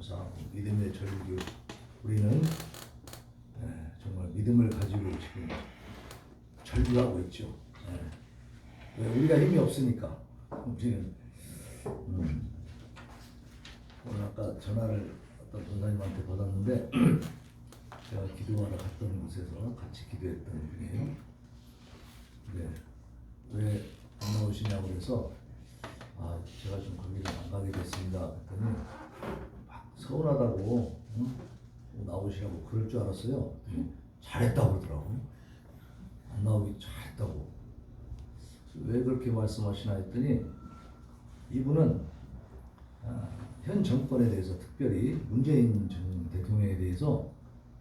감사하고 믿음의 절규 우리는 정말 믿음을 가지고 지금 절규하고 있죠. 왜 우리가 힘이 없으니까 우리는 오늘 아까 전화를 어떤 전사님한테 받았는데 제가 기도하러 갔던 곳에서 같이 기도했던 중이에요. 왜 안 나오시냐고 그래서 제가 좀 거기를 안 가게 됐습니다. 그랬더니 막 서운하다고 나오시라고 그럴 줄 알았어요. 잘했다고 그러더라고. 안 나오기 잘했다고. 왜 그렇게 말씀하시나 했더니 이분은 현 정권에 대해서 특별히 문재인 전 대통령에 대해서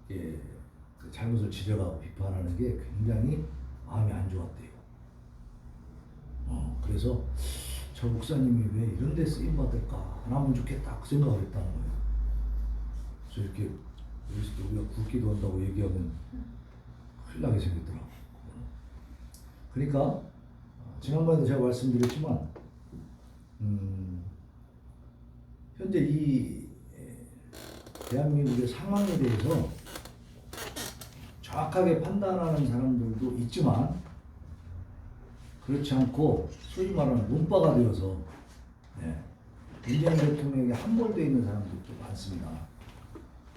그 잘못을 지적하고 비판하는 게 굉장히 마음이 안 좋았대요. 그래서 저 목사님이 왜 이런 데 쓰임 받을까 안 하면 좋겠다 그 생각을 했다는 거예요. 그래서 이렇게 우리가 굵기도 한다고 얘기하면 큰일 나게 생겼더라고요. 그러니까 지난번에도 제가 말씀드렸지만 현재 이 대한민국의 상황에 대해서 정확하게 판단하는 사람들도 있지만 그렇지 않고 소위 말하는 문바가 되어서 문재인 대통령에게 함몰되어 있는 사람들도 많습니다.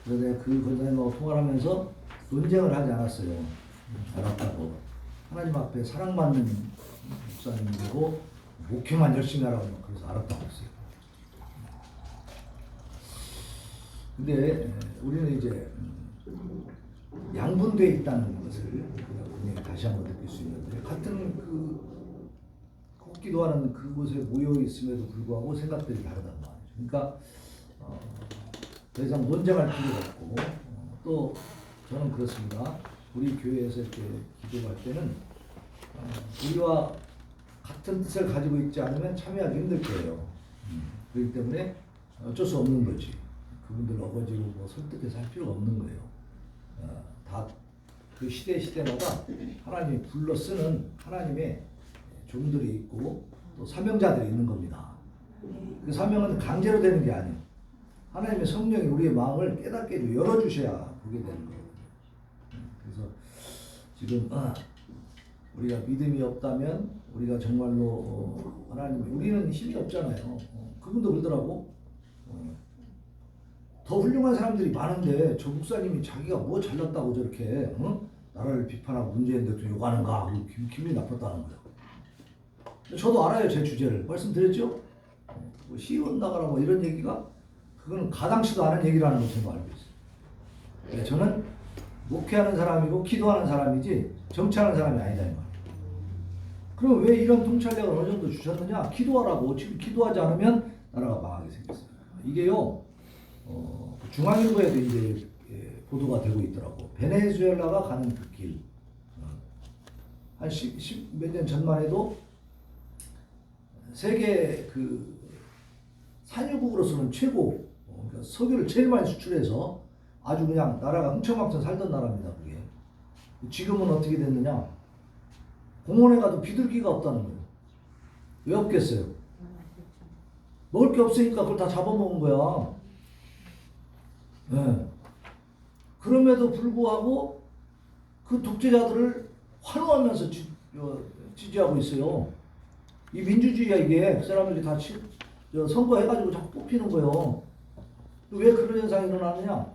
그래서 내가 그 권사님하고 통화를 하면서 논쟁을 하지 않았어요. 알았다고. 하나님 앞에 사랑받는 목사님이고 목회만 열심히 하라고 그래서 알았다고 했어요. 근데 우리는 이제 양분되어 있다는 것을 분명히 다시 한번 느낄 수 있는데 같은 기도하는 그곳에 모여 있음에도 불구하고 생각들이 다르단 말이죠. 그러니까 더 이상 논쟁할 필요가 없고 또 저는 그렇습니다. 우리 교회에서 이렇게 기도할 때는 우리와 같은 뜻을 가지고 있지 않으면 참여하기 힘들 거예요. 그렇기 때문에 어쩔 수 없는 거지. 그분들 어거지로 뭐 설득해서 할 필요가 없는 거예요. 다 그 시대마다 하나님이 불러 쓰는 하나님의 종들이 있고 또 사명자들이 있는 겁니다. 그 사명은 강제로 되는 게 아니에요. 하나님의 성령이 우리의 마음을 깨닫게 열어주셔야 보게 되는 거예요. 그래서 지금 우리가 믿음이 없다면 우리가 정말로 하나님 우리는 힘이 없잖아요. 그분도 그러더라고. 더 훌륭한 사람들이 많은데 저 목사님이 자기가 뭐 잘났다고 저렇게 나라를 비판하고 문재인 대통령 욕하는가 기분이 나빴다는 거예요. 저도 알아요. 제 주제를 말씀드렸죠. 뭐 시의원 나가라 뭐 이런 얘기가 그거는 가당치도 않은 얘기라는 걸 제가 알고 있어요. 저는 목회하는 사람이고 기도하는 사람이지 정치하는 사람이 아니다 이 말이에요. 그럼 왜 이런 통찰력을 어느 정도 주셨느냐? 기도하라고. 지금 기도하지 않으면 나라가 망하게 생겼어요. 이게요. 중앙일보에도 이제 보도가 되고 있더라고. 베네수엘라가 가는 그 길. 한 10 몇 년 전만 해도 세계 그 산유국으로서는 최고, 그러니까 석유를 제일 많이 수출해서 아주 그냥 나라가 흥청망청 살던 나라입니다. 그게. 지금은 어떻게 됐느냐? 공원에 가도 비둘기가 없다는 거예요. 왜 없겠어요? 먹을 게 없으니까 그걸 다 잡아먹은 거야. 그럼에도 불구하고 그 독재자들을 환호하면서 지지하고 있어요. 이 민주주의야 이게. 그 사람들이 다 선거해가지고 자꾸 뽑히는 거예요. 왜 그런 현상이 일어나느냐?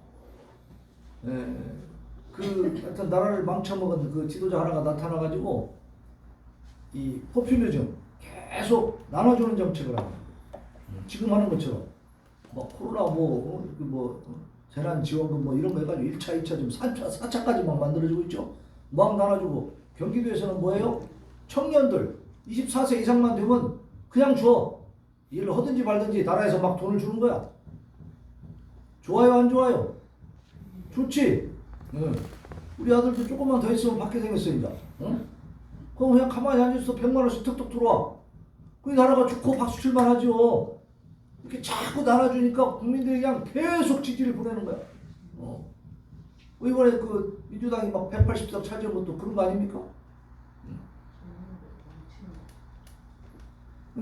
하여튼 나라를 망쳐먹은 그 지도자 하나가 나타나가지고 이 포퓰리즘 계속 나눠주는 정책을 하는 거예요. 지금 하는 것처럼 뭐 코로나 재난지원금 뭐 이런 거 해가지고 1차, 2차 지금 4차까지 막 만들어지고 있죠. 막 나눠주고 경기도에서는 뭐예요? 청년들 24세 이상만 되면 그냥 줘. 일을 하든지 말든지 나라에서 막 돈을 주는 거야. 좋아요 안 좋아요? 좋지. 우리 아들도 조금만 더 있으면 받게 생겼어 이제. 그럼 그냥 가만히 앉아서 100만 원씩 툭툭 들어와. 그 나라가 좋고 박수 칠만 하죠. 이렇게 자꾸 나눠주니까 국민들이 그냥 계속 지지를 보내는 거야. 이번에 그 민주당이 막 180석 차지한 것도 그런 거 아닙니까?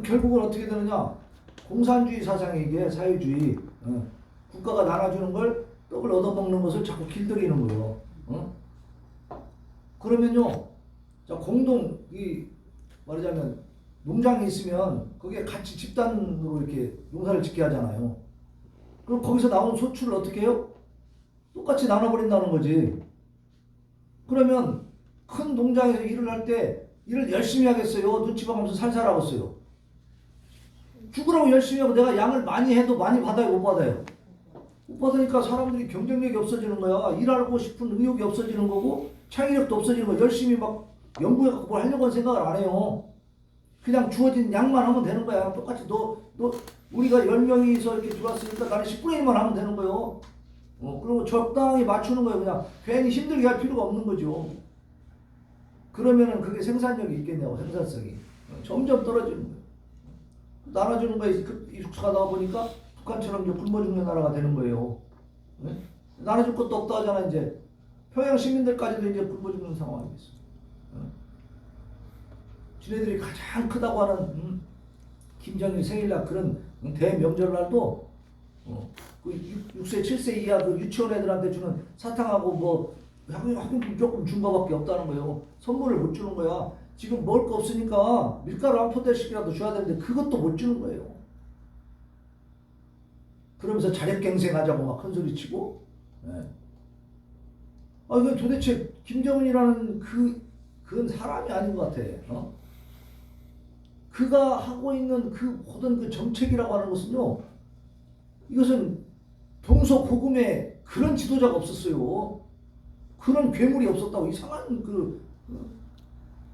결국은 어떻게 되느냐? 공산주의 사상이 이게 사회주의, 국가가 나눠주는 걸 떡을 얻어먹는 것을 자꾸 길들이는 거예요. 그러면요, 자, 말하자면 농장이 있으면 거기에 같이 집단으로 이렇게 농사를 짓게 하잖아요. 그럼 거기서 나오는 소출을 어떻게 해요? 똑같이 나눠버린다는 거지. 그러면 큰 농장에서 일을 할 때 일을 열심히 하겠어요? 눈치 봐가면서 살살 하겠어요? 죽으라고 열심히 하고 내가 양을 많이 해도 많이 받아요? 못 받아요? 못 받으니까 사람들이 경쟁력이 없어지는 거야. 일하고 싶은 의욕이 없어지는 거고 창의력도 없어지는 거야. 열심히 막 연구해갖고 뭘 하려고 생각을 안 해요. 그냥 주어진 양만 하면 되는 거야. 똑같이 우리가 10명이서 이렇게 들어왔으니까 나는 10분의 1만 하면 되는 거예요. 그리고 적당히 맞추는 거예요. 그냥 괜히 힘들게 할 필요가 없는 거죠. 그러면은 그게 생산력이 있겠냐고, 생산성이. 점점 떨어지는 거예요. 나눠주는 거에 익숙하다 보니까 북한처럼 이제 굶어 죽는 나라가 되는 거예요. 네? 나눠줄 것도 없다 하잖아, 이제. 평양 시민들까지도 이제 굶어 죽는 상황이겠어. 지네들이 가장 크다고 하는 김정일 생일날 그런 대명절날도 그 6세, 7세 이하 그 유치원 애들한테 주는 사탕하고 뭐 학용품 조금 준 거밖에 없다는 거예요. 선물을 못 주는 거야. 지금 먹을 거 없으니까 밀가루 한 포대씩이라도 줘야 되는데 그것도 못 주는 거예요. 그러면서 자력갱생하자고 막 큰 소리 치고. 네. 이거 도대체 김정은이라는 그건 사람이 아닌 것 같아. 그가 하고 있는 그 모든 그 정책이라고 하는 것은요, 이것은 동서고금에 그런 지도자가 없었어요. 그런 괴물이 없었다고. 이상한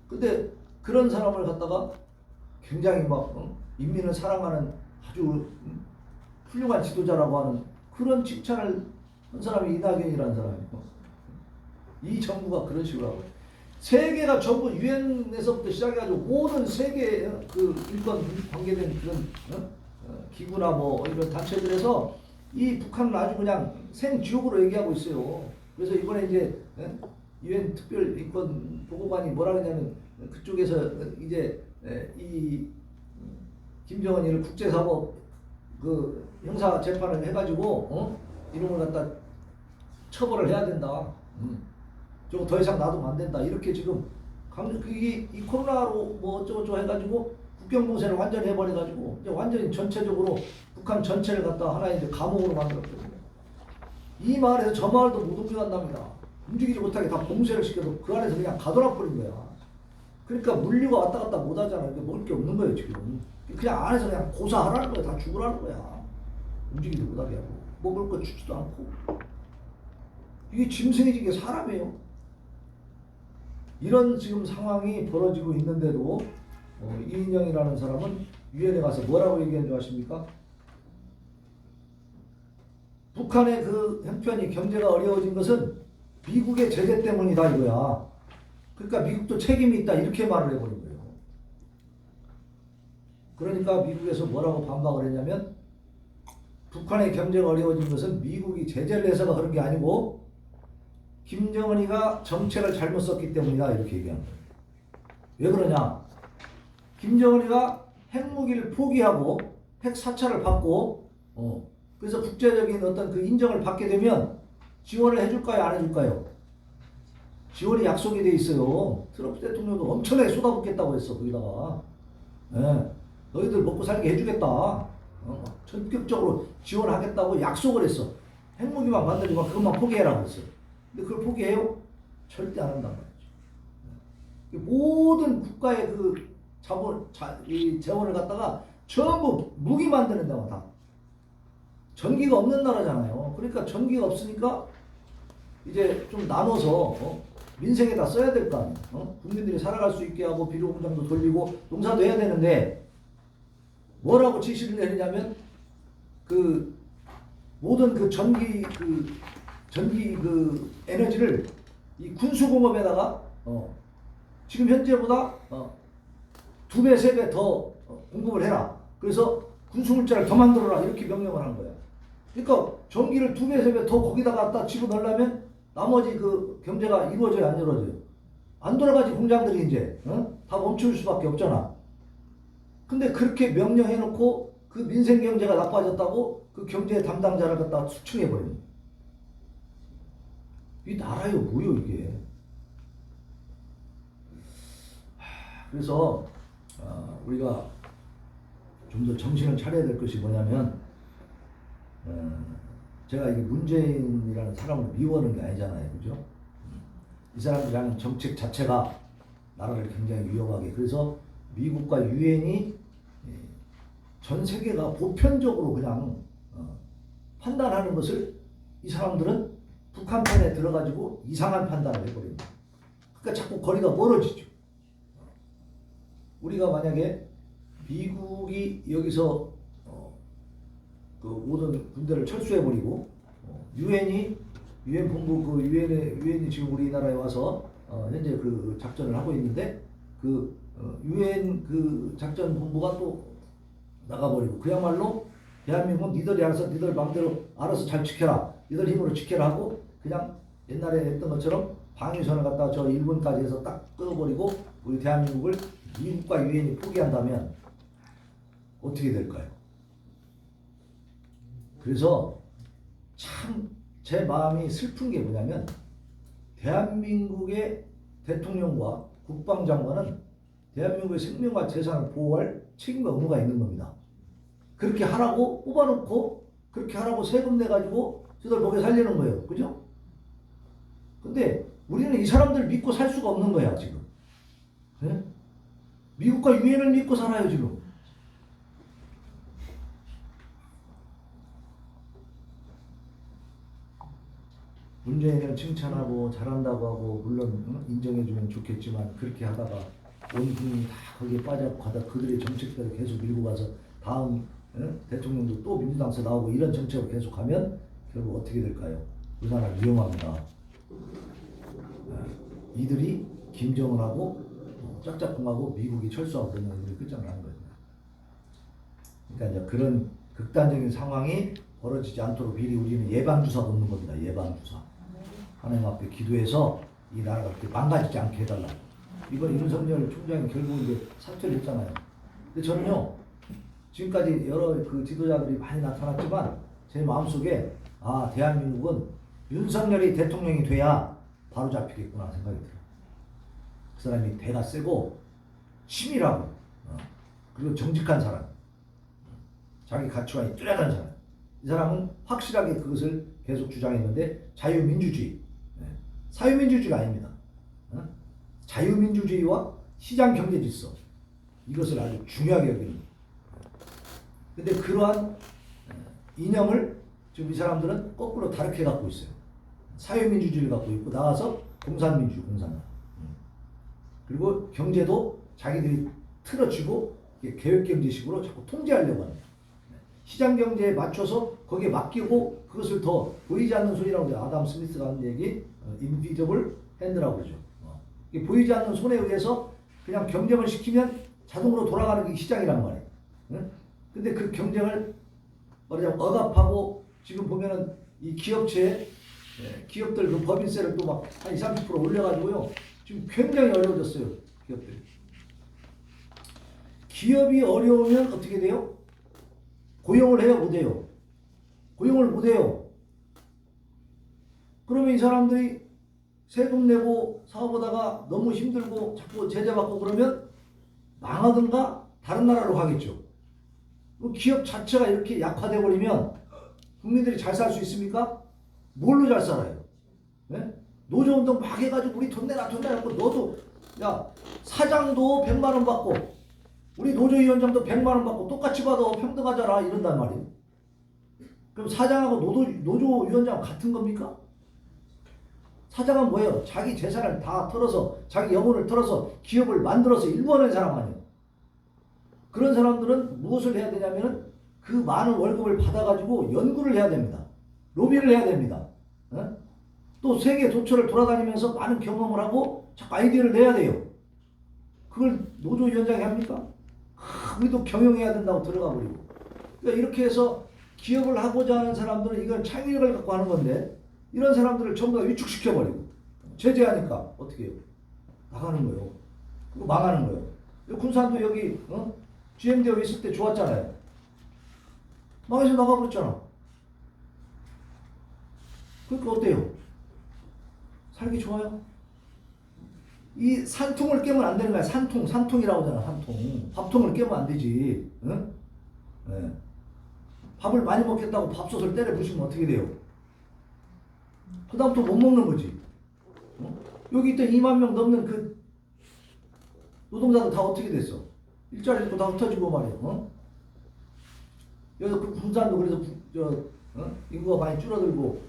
근데 그런 사람을 갖다가 굉장히 막 인민을 사랑하는 아주 훌륭한 지도자라고 하는 그런 칭찬을 한 사람이 이낙연이라는 사람이에요. 이 정부가 그런 식으로 하고 세계가 전부 유엔에서부터 시작해가지고 모든 세계 그 인권 관계된 그런 기구나 뭐 이런 단체들에서 이 북한을 아주 그냥 생지옥으로 얘기하고 있어요. 그래서 이번에 이제 유엔 특별 인권 보고관이 뭐라 그러냐면 그쪽에서 이제 이 김정은이를 국제사법 그 형사 재판을 해가지고 이놈을 갖다 처벌을 해야 된다. 저거 더 이상 놔두면 안 된다. 이렇게 지금 이 코로나로 뭐 어쩌고저쩌고 해가지고 국경 봉쇄를 완전히 해버려가지고 이제 완전히 전체적으로 북한 전체를 갖다 하나의 이제 감옥으로 만들었거든요. 이 마을에서 저 마을도 못 움직인답니다. 움직이지 못하게 다 봉쇄를 시켜서 그 안에서 그냥 가둬놔 버린 거야. 그러니까 물류가 왔다 갔다 못 하잖아. 먹을 게 없는 거예요 지금. 그냥 안에서 그냥 고사하라는 거야. 다 죽으라는 거야. 움직이지 못하게 하고 먹을 거 주지도 않고. 이게 짐승이지 이게 사람이에요. 이런 지금 상황이 벌어지고 있는데도 이인영이라는 사람은 유엔에 가서 뭐라고 얘기한 줄 아십니까? 북한의 그 형편이 경제가 어려워진 것은 미국의 제재 때문이다 이거야. 그러니까 미국도 책임이 있다 이렇게 말을 해버린 거예요. 그러니까 미국에서 뭐라고 반박을 했냐면 북한의 경제가 어려워진 것은 미국이 제재를 해서가 그런 게 아니고 김정은이가 정책을 잘못 썼기 때문이다 이렇게 얘기한 거예요. 왜 그러냐? 김정은이가 핵무기를 포기하고 핵 사찰을 받고 그래서 국제적인 어떤 그 인정을 받게 되면 지원을 해줄까요? 안 해줄까요? 지원이 약속이 돼 있어요. 트럼프 대통령도 엄청나게 쏟아붓겠다고 했어 거기다가. 네. 너희들 먹고 살게 해주겠다. 전격적으로 지원하겠다고 약속을 했어. 핵무기만 만들지 마. 그것만 포기해라고 했어. 근데 그걸 포기해요? 절대 안 한단 말이죠. 모든 국가의 그 재원을 갖다가 전부 무기 만드는 데만 다. 전기가 없는 나라잖아요. 그러니까 전기가 없으니까 이제 좀 나눠서 민생에다 써야 될 거 아니에요. 국민들이 살아갈 수 있게 하고 비료 공장도 돌리고 농사도 해야 되는데 뭐라고 지시를 내리냐면 그 모든 그 전기 그 에너지를 이 군수공업에다가 지금 현재보다 2배, 3배 더 공급을 해라. 그래서 군수물자를 더 만들어라. 이렇게 명령을 한 거야. 그러니까 전기를 2배, 3배 더 거기다가 갖다 집어넣으려면 나머지 그 경제가 이루어져요, 안 이루어져요? 안 돌아가지 공장들이 이제 다 멈출 수밖에 없잖아. 근데 그렇게 명령해놓고 그 민생 경제가 나빠졌다고 그 경제 담당자를 갖다 수청해버리는 거예요. 이 나라요 뭐요 이게. 그래서 우리가 좀 더 정신을 차려야 될 것이 뭐냐면 제가 이게 문재인이라는 사람을 미워하는 게 아니잖아요, 그죠? 이 사람들이 하는 정책 자체가 나라를 굉장히 위험하게, 그래서 미국과 유엔이 전 세계가 보편적으로 그냥 판단하는 것을 이 사람들은 북한 편에 들어가지고 이상한 판단을 해버립니다. 그러니까 자꾸 거리가 멀어지죠. 우리가 만약에 미국이 여기서 그 모든 군대를 철수해버리고 유엔이 유엔 본부 그 유엔이 지금 우리나라에 와서 현재 그 작전을 하고 있는데 그 유엔 그 작전 본부가 또 나가버리고 그야말로 대한민국은 니들이 알아서 니들 마음대로 알아서 잘 지켜라, 니들 힘으로 지켜라 하고 그냥 옛날에 했던 것처럼 방위선을 갖다가 저 일본까지 해서 딱 끊어버리고 우리 대한민국을 미국과 유엔이 포기한다면 어떻게 될까요? 그래서 참 제 마음이 슬픈 게 뭐냐면 대한민국의 대통령과 국방장관은 대한민국의 생명과 재산을 보호할 책임과 의무가 있는 겁니다. 그렇게 하라고 뽑아놓고 그렇게 하라고 세금 내가지고 저들 먹여 살리는 거예요. 그죠? 근데 우리는 이 사람들 믿고 살 수가 없는 거야 지금. 네? 미국과 유엔을 믿고 살아요 지금. 문재인을 칭찬하고 잘한다고 하고 물론 인정해주면 좋겠지만 그렇게 하다가 온 국민이 다 거기에 빠져가고 가다 그들의 정책대로 계속 밀고 가서 다음 대통령도 또 민주당에서 나오고 이런 정책을 계속하면 결국 어떻게 될까요? 우리나라 위험합니다. 이들이 김정은하고 짝짝꿍하고 미국이 철수하고 그러면 우리 끝장을 하는 거예요. 그러니까 이제 그런 극단적인 상황이 벌어지지 않도록 미리 우리는 예방주사 놓는 겁니다. 예방주사. 하나님 앞에 기도해서 이 나라가 그렇게 망가지지 않게 해달라. 이번 윤석열 총장이 결국 이제 사퇴를 했잖아요. 근데 저는요, 지금까지 여러 그 지도자들이 많이 나타났지만 제 마음속에 대한민국은 윤석열이 대통령이 돼야 바로 잡히겠구나 생각이 들어요. 그 사람이 대가 세고 치밀하고 그리고 정직한 사람, 자기 가치관이 뚜렷한 사람. 이 사람은 확실하게 그것을 계속 주장했는데 자유민주주의, 사유민주주의가 아닙니다. 자유민주주의와 시장경제질서, 이것을 아주 중요하게 여기는 거예요. 근데 그러한 이념을 지금 이 사람들은 거꾸로 다르게 갖고 있어요. 사유민주주의를 갖고 있고 나가서 공산민주주의, 공산당. 그리고 경제도 자기들이 틀어쥐고 계획경제식으로 자꾸 통제하려고 합니다. 시장경제에 맞춰서 거기에 맡기고 그것을 더 보이지 않는 손이라고 해요. 아담 스미스가 하는 얘기, 인비저블 핸드라고 그러죠. 보이지 않는 손에 의해서 그냥 경쟁을 시키면 자동으로 돌아가는 게 시장이란 말이에요. 근데 그 경쟁을 말하자면 억압하고 지금 보면은 이 기업체, 기업들 그 법인세를 또 막 한 20, 30% 올려가지고요. 지금 굉장히 어려워졌어요. 기업들이. 기업이 어려우면 어떻게 돼요? 고용을 해요, 못 해요? 고용을 못 해요. 그러면 이 사람들이 세금 내고 사업하다가 너무 힘들고 자꾸 제재받고 그러면 망하든가 다른 나라로 가겠죠. 기업 자체가 이렇게 약화돼 버리면 국민들이 잘 살 수 있습니까? 뭘로 잘 살아요? 네? 노조운동 막 해가지고 우리 돈 내라 돈 내라. 너도 야 사장도 100만 원 받고 우리 노조위원장도 100만 원 받고 똑같이 받아 평등하잖아 이런단 말이에요. 그럼 사장하고 노조위원장 같은 겁니까? 사장은 뭐예요? 자기 재산을 다 털어서 자기 영혼을 털어서 기업을 만들어서 일궈낸 사람 아니에요. 그런 사람들은 무엇을 해야 되냐면은 그 많은 월급을 받아가지고 연구를 해야 됩니다. 로비를 해야 됩니다. 또 세계 도처를 돌아다니면서 많은 경험을 하고 자꾸 아이디어를 내야 돼요. 그걸 노조위원장이 합니까? 우리도 경영해야 된다고 들어가 버리고. 그러니까 이렇게 해서 기업을 하고자 하는 사람들은 이건 창의력을 갖고 하는 건데 이런 사람들을 전부 다 위축시켜버리고 제재하니까 어떻게 해요? 나가는 거예요. 그리고 망하는 거예요. 군산도 여기 GM대로 있을 때 좋았잖아요. 망해서 나가버렸잖아. 그러니까 어때요? 살기 좋아요? 이 산통을 깨면 안 되는 거야. 산통이라고 하잖아. 산통. 밥통을 깨면 안 되지. 응? 네. 밥을 많이 먹겠다고 밥솥을 때려 부시면 어떻게 돼요? 그 다음부터 못 먹는 거지. 여기 있던 2만 명 넘는 그 노동자들 다 어떻게 됐어? 일자리 잃고 다 흩어지고 말이야. 여기 그 군산도 그래서 인구가 많이 줄어들고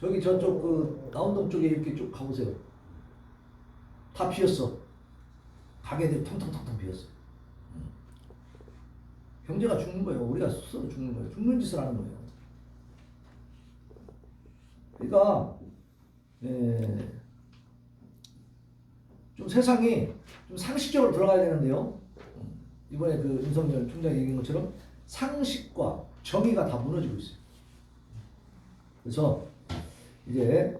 저기 저쪽 그 나운동 쪽에 이렇게 쭉 가보세요. 다 비었어. 가게들이 텅텅텅텅 비었어. 경제가 죽는 거예요. 우리가 스스로 죽는 거예요. 죽는 짓을 하는 거예요. 그러니까 좀 세상이 좀 상식적으로 들어가야 되는데요. 이번에 그 윤석열 총장이 얘기한 것처럼 상식과 정의가 다 무너지고 있어요. 그래서 이제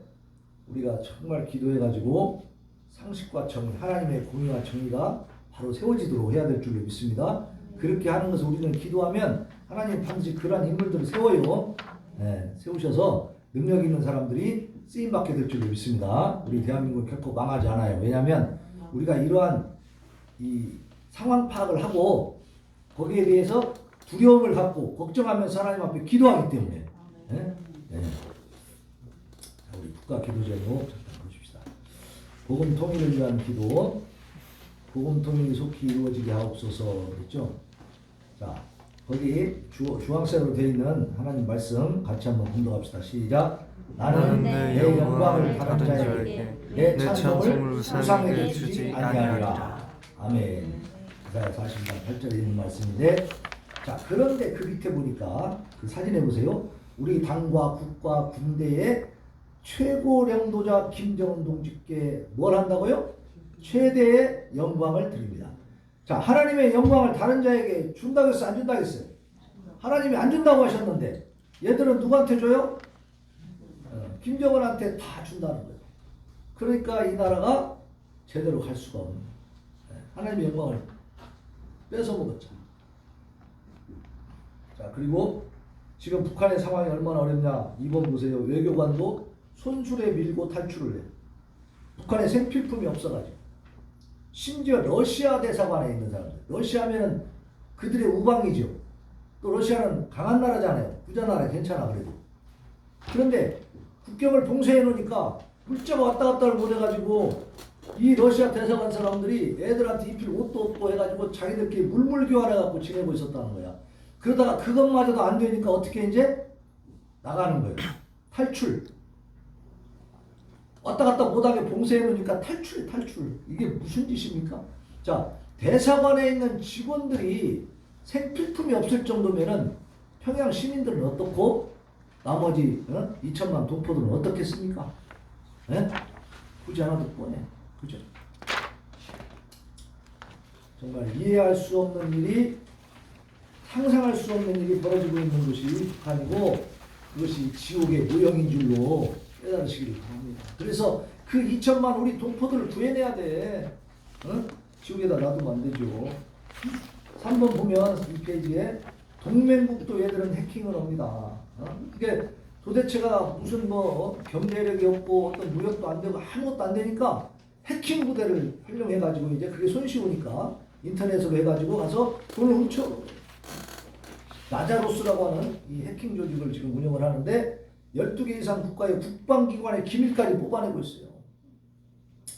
우리가 정말 기도해가지고 상식과 정의, 하나님의 공의와 정의가 바로 세워지도록 해야 될 줄로 믿습니다. 그렇게 하는 것을 우리는 기도하면 하나님 반드시 그러한 인물들을 세워요. 세우셔서 능력 있는 사람들이 쓰임받게 될 줄로 믿습니다. 우리 대한민국은 결코 망하지 않아요. 왜냐하면 우리가 이러한 이 상황 파악을 하고 거기에 대해서 두려움을 갖고 걱정하면서 하나님 앞에 기도하기 때문에. 우리 국가 기도 제목 잠깐 보십시다. 복음 통일을 위한 기도, 복음 통일이 속히 이루어지게 하옵소서 그랬죠. 자, 거기 주황색으로 되어 있는 하나님 말씀 같이 한번 공독합시다. 시작. 나는 내 영광을 다른 자에게 내 찬송을 우상에게 주지 아니하리라. 아멘. 이사야 40장 8절에 있는 말씀인데, 자, 그런데 그 밑에 보니까 그 사진에 보세요. 우리 당과 국가 군대의 최고領導자 김정은 동지께 뭘 한다고요? 최대의 영광을 드립니다. 자, 하나님의 영광을 다른 자에게 준다고 했어요? 안 준다고 했어요? 하나님이 안 준다고 하셨는데 얘들은 누구한테 줘요? 김정은한테 다 준다는 거예요. 그러니까 이 나라가 제대로 갈 수가 없는 거예요. 하나님의 영광을 뺏어 먹었잖아. 자, 그리고 지금 북한의 상황이 얼마나 어렵냐. 이번 보세요. 외교관도 손수레 밀고 탈출을 해요. 북한에 생필품이 없어가지고. 심지어 러시아 대사관에 있는 사람들. 러시아면은 그들의 우방이죠. 또 러시아는 강한 나라잖아요. 부자 나라 괜찮아 그래도. 그런데 국경을 봉쇄해 놓으니까 물자가 왔다 갔다를 못 해가지고 이 러시아 대사관 사람들이 애들한테 입힐 옷도 없고 해가지고 자기들끼리 물물 교환해갖고 지내고 있었다는 거야. 그러다가 그것마저도 안 되니까 어떻게 이제 나가는 거예요. 탈출. 왔다 갔다 못하게 봉쇄해 놓으니까 탈출. 이게 무슨 짓입니까? 자, 대사관에 있는 직원들이 생필품이 없을 정도면은 평양 시민들은 어떻고 나머지 2천만 동포들은 어떻겠습니까? 굳이 않아도 뻔해. 그죠? 정말 이해할 수 없는 일이, 상상할 수 없는 일이 벌어지고 있는 것이 북한이고 그것이 지옥의 모형인 줄로 깨달으시기를 바랍니다. 그래서 그 2천만 우리 동포들을 구해내야 돼. 지옥에다 놔두면 안 되죠. 3번 보면 이 페이지에 동맹국도 얘들은 해킹을 합니다. 이게 도대체가 무슨 경제력이 없고 어떤 무역도 안 되고 아무것도 안 되니까 해킹 부대를 활용해가지고 이제 그게 손쉬우니까 인터넷으로 해가지고 가서 돈을 훔쳐. 나자로스라고 하는 이 해킹 조직을 지금 운영을 하는데 12개 이상 국가의 국방기관의 기밀까지 뽑아내고 있어요.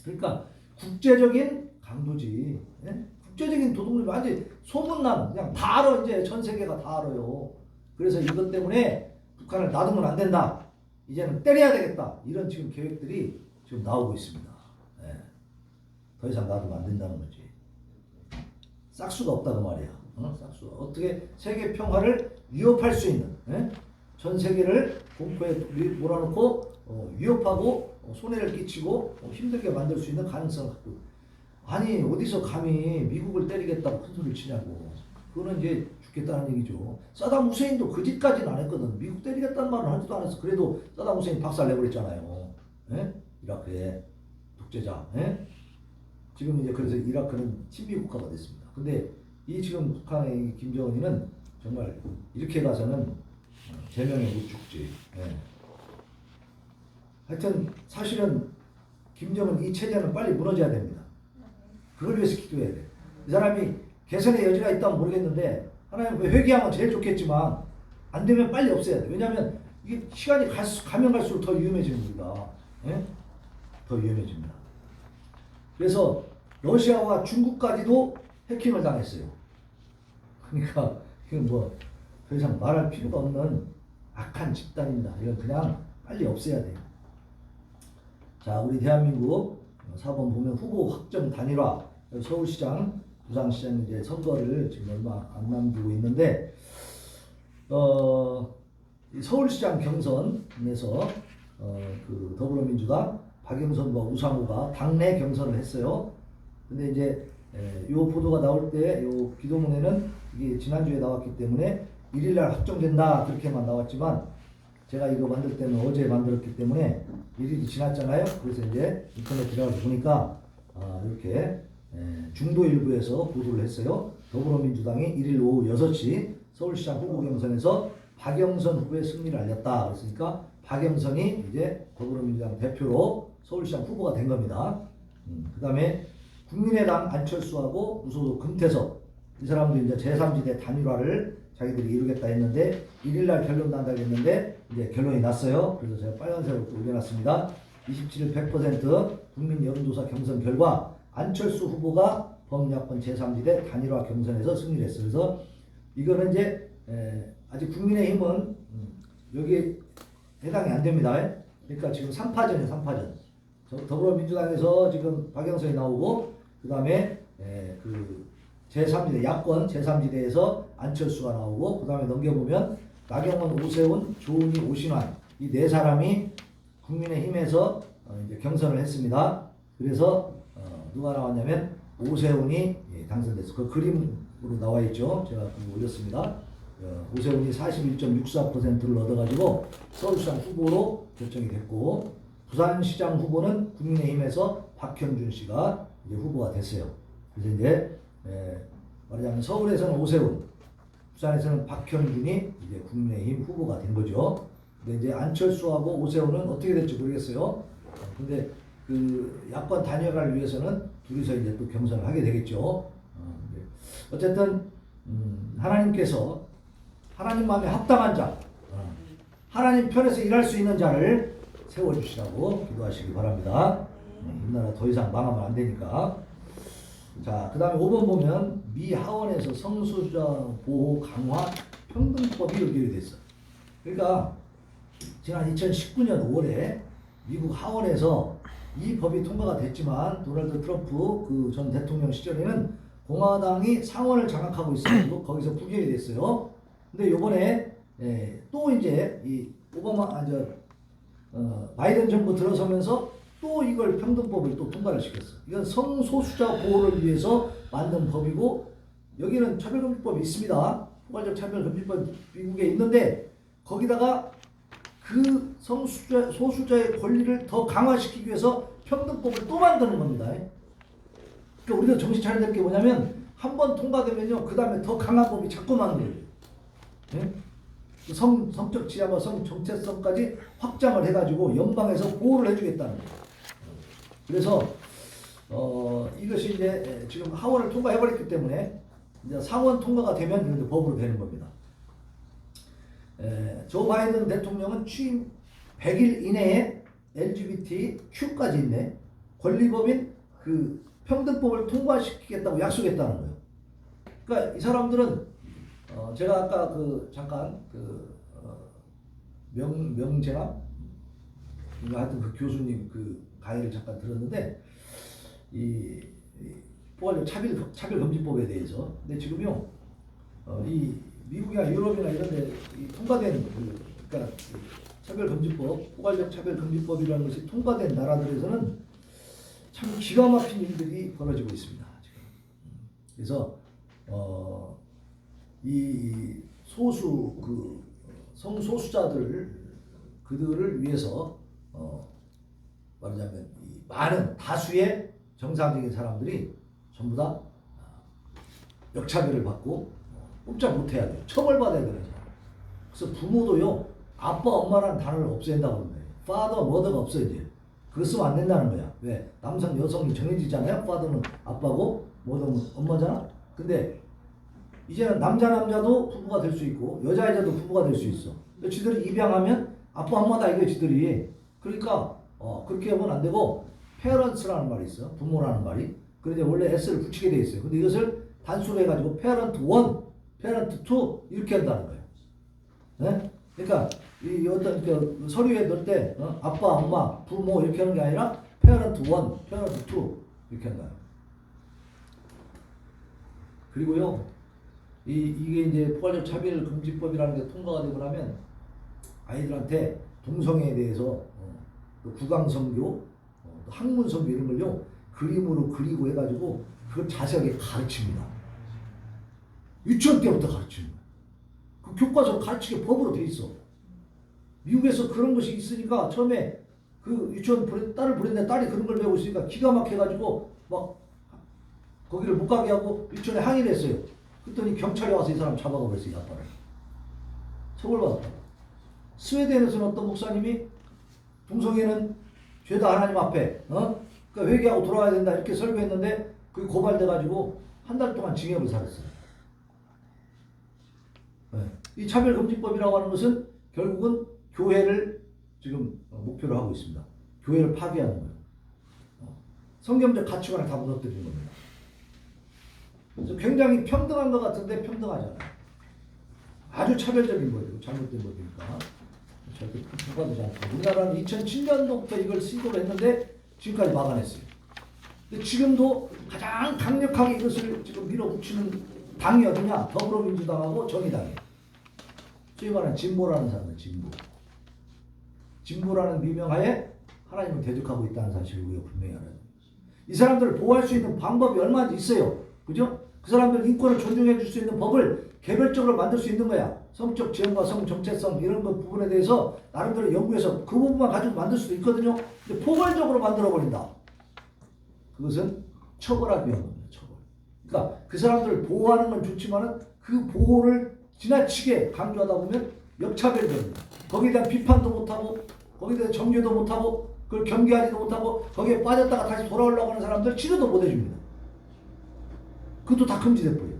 그러니까 국제적인 강도지. 국제적인 도둑놈이 완전히 소문난, 그냥 다 알아. 이제 전 세계가 다 알아요. 그래서 이것 때문에 북한을 놔두면 안 된다. 이제는 때려야 되겠다. 이런 지금 계획들이 지금 나오고 있습니다. 더 이상 놔두면 안 된다는 거지. 싹수가 없다고 말이야. 싹수가. 어떻게 세계 평화를 위협할 수 있는, 전 세계를 공포에 몰아넣고 위협하고 손해를 끼치고 힘들게 만들 수 있는 가능성을 갖고. 아니 어디서 감히 미국을 때리겠다고 큰 소리를 치냐고. 그거는 이제 죽겠다는 얘기죠. 사담 후세인도 그 짓까지는 안 했거든. 미국 때리겠다는 말은 하지도 않았어. 그래도 사담 후세인 박살 내버렸잖아요. 이라크에 독재자. 지금 이제 그래서 이라크는 친미 국가가 됐습니다. 근데 이 지금 북한의 김정은이는 정말 이렇게 가서는 제명에 못 죽지. 하여튼 사실은 김정은 이 체제는 빨리 무너져야 됩니다. 그걸 위해서 기도해야 돼. 이 사람이 개선의 여지가 있다면 모르겠는데 하나님 회개하면 제일 좋겠지만 안 되면 빨리 없애야 돼. 왜냐하면 이게 시간이 가면 갈수록 더 위험해집니다. 예? 더 위험해집니다. 그래서 러시아와 중국까지도 해킹을 당했어요. 그러니까 이건 뭐 더 이상 말할 필요가 없는 악한 집단입니다. 이건 그냥 빨리 없애야 돼요. 자, 우리 대한민국 4번 보면 후보 확정 단일화, 서울시장, 부산시장 이제 선거를 지금 얼마 안 남기고 있는데, 서울시장 경선에서 그 더불어민주당 박영선과 우상호가 당내 경선을 했어요. 근데 이제 요 보도가 나올 때 요 기도문에는 이게 지난주에 나왔기 때문에 1일날 확정된다 그렇게만 나왔지만 제가 이거 만들 때는 어제 만들었기 때문에 1일이 지났잖아요. 그래서 이제 인터넷 들어가서 보니까 이렇게 중도 일부에서 보도를 했어요. 더불어민주당이 1일 오후 6시 서울시장 후보 경선에서 박영선 후보의 승리를 알렸다. 그랬으니까 박영선이 이제 더불어민주당 대표로 서울시장 후보가 된 겁니다. 그 다음에 국민의당 안철수하고 무소속 금태섭 이 사람도 이제 제3지대 단일화를 자기들이 이루겠다 했는데 1일날 결론 난다고 했는데 이제 결론이 났어요. 그래서 제가 빨간색으로 또 올려놨습니다. 27일 100% 국민 여론조사 경선 결과 안철수 후보가 범야권 제3지대 단일화 경선에서 승리를 했어요. 그래서 이거는 이제 아직 국민의힘은 여기 해당이 안 됩니다. 그러니까 지금 3파전이에요. 3파전. 더불어민주당에서 지금 박영선이 나오고 그 다음에 그 제3지대 야권 제3지대에서 안철수가 나오고 그 다음에 넘겨보면 나경원, 오세훈, 조은희, 오신환 이 네 사람이 국민의힘에서 이제 경선을 했습니다. 그래서 누가 나왔냐면 오세훈이 당선됐어. 그 그림으로 나와 있죠. 제가 올렸습니다. 오세훈이 41.64%를 얻어가지고 서울시장 후보로 결정이 됐고 부산시장 후보는 국민의힘에서 박형준 씨가 이제 후보가 됐어요. 그래서 이제 말하자면 서울에서는 오세훈, 부산에서는 박형준이 이제 국민의힘 후보가 된 거죠. 근데 이제 안철수하고 오세훈은 어떻게 될지 모르겠어요. 근데 그 야권 단일화를 위해서는 둘이서 이제 또 경선을 하게 되겠죠. 어쨌든 하나님께서 하나님 마음에 합당한 자, 하나님 편에서 일할 수 있는 자를 세워주시라고 기도하시기 바랍니다. 이 나라 더 이상 망하면 안 되니까. 자, 그 다음에 5번 보면 미 하원에서 성소수자 보호 강화 평등법이 의결이 됐어. 그러니까 지난 2019년 5월에 미국 하원에서 이 법이 통과가 됐지만 도널드 트럼프 그 전 대통령 시절에는 공화당이 상원을 장악하고 있어서 거기서 부결이 됐어요. 근데 요번에 또 이제 이 바이든 정부 들어서면서 또 이걸 평등법을 또 통과를 시켰어. 이건 성소수자 보호를 위해서 만든 법이고 여기는 차별금지법이 있습니다. 포괄적 차별금지법 미국에 있는데 거기다가 그 소수자의 권리를 더 강화시키기 위해서 평등법을 또 만드는 겁니다. 그러니까 우리도 정신 차려야 될 게 뭐냐면 한 번 통과되면요 그 다음에 더 강한 법이 자꾸 만들어요. 예? 성적 지향과 성 정체성까지 확장을 해가지고 연방에서 보호를 해주겠다는 거예요. 그래서 이것이 이제 지금 하원을 통과해버렸기 때문에 이제 상원 통과가 되면 이건 법으로 되는 겁니다. 조 바이든 대통령은 취임 100일 이내에 LGBTQ까지 있네. 권리법인 그 평등법을 통과시키겠다고 약속했다는 거예요. 그러니까 이 사람들은 제가 아까 그 잠깐 명재남 하여튼 그 교수님 그 강의를 잠깐 들었는데 이 포괄적 차별금지법에 대해서 근데 지금요 이 미국이나 유럽이나 이런데 통과된 그러니까 차별금지법 포괄적 차별금지법이라는 것이 통과된 나라들에서는 참 기가 막힌 일들이 벌어지고 있습니다. 지금. 그래서 이 소수 그 성소수자들 그들을 위해서 말하자면 이 많은 다수의 정상적인 사람들이 전부 다 역차별을 받고 꼼짝 못해야 돼요. 처벌받아야 되는 사람. 그래서 부모도요 아빠 엄마라는 단어를 없앤다고 그러는 거예요. father, mother가 없어 이제. 그거 쓰면 안 된다는 거야. 왜? 남성, 여성이 정해지잖아요. father는 아빠고 mother는 엄마잖아. 근데 이제는 남자도 부부가 될 수 있고 여자도 부부가 될 수 있어. 지들이 입양하면 아빠 엄마다 이거 지들이. 그러니까 그렇게 하면 안 되고 parents라는 말이 있어. 부모라는 말이. 그런데 원래 s를 붙이게 돼 있어요. 근데 이것을 단수로 해가지고 parent 1, parent 2 이렇게 한다는 거예요. 네? 그러니까 이 어떤 그 서류에 넣을 때 아빠, 엄마, 부모 이렇게 하는 게 아니라 parent 1, parent 2 이렇게 한다. 그리고요, 이게 이제 포괄적 차별 금지법이라는 게 통과가 되고 나면 아이들한테 동성애에 대해서 구강성교, 학문성교 이런 걸요 그림으로 그리고 해가지고 그걸 자세하게 가르칩니다. 유치원 때부터 가르칩니다. 그 교과서로 가르치게 법으로 돼 있어. 미국에서 그런 것이 있으니까 처음에 그 유치원 딸을 보냈는데 딸이 그런 걸 배우고 있으니까 기가 막혀가지고 막 거기를 못 가게 하고 유치원에 항의를 했어요. 그랬더니 경찰이 와서 이 사람 잡아가 버렸어요. 이 아빠를. 처벌받았다. 스웨덴에서는 어떤 목사님이 동성애는 죄다 하나님 앞에 그러니까 회개하고 돌아가야 된다 이렇게 설교했는데 그게 고발돼가지고 한 달 동안 징역을 살았어요. 네. 이 차별금지법이라고 하는 것은 결국은 교회를 지금 목표로 하고 있습니다. 교회를 파괴하는 거예요. 성경적 가치관을 다 무너뜨리는 겁니다. 그래서 굉장히 평등한 것 같은데 평등하잖아요. 아주 차별적인 거예요. 잘못된 법이니까. 절대 통과되지 않고. 우리나라는 2007년도부터 이걸 시도를 했는데 지금까지 막아냈어요. 근데 지금도 가장 강력하게 이것을 지금 밀어붙이는 당이 어디냐? 더불어민주당하고 정의당이에요. 소위 말하는 진보라는 사람들, 진보. 진보라는 미명하에 하나님을 대적하고 있다는 사실을 우리가 분명히 알아야 됩니다. 이 사람들을 보호할 수 있는 방법이 얼마나 있어요. 그죠? 그 사람들 인권을 존중해 줄 수 있는 법을 개별적으로 만들 수 있는 거야. 성적 지형과 성 정체성 이런 것 부분에 대해서 나름대로 연구해서 그 부분만 가지고 만들 수도 있거든요. 근데 포괄적으로 만들어 버린다. 그것은 처벌하기 위한 겁니다. 처벌. 그러니까 그 사람들을 보호하는 건 좋지만은 그 보호를 지나치게 강조하다 보면 역차별이 됩니다. 거기에 대한 비판도 못하고 거기에 대한 정죄도 못하고 그걸 경계하지도 못하고 거기에 빠졌다가 다시 돌아오려고 하는 사람들 치료도 못 해줍니다. 그것도 다 금지돼버려요.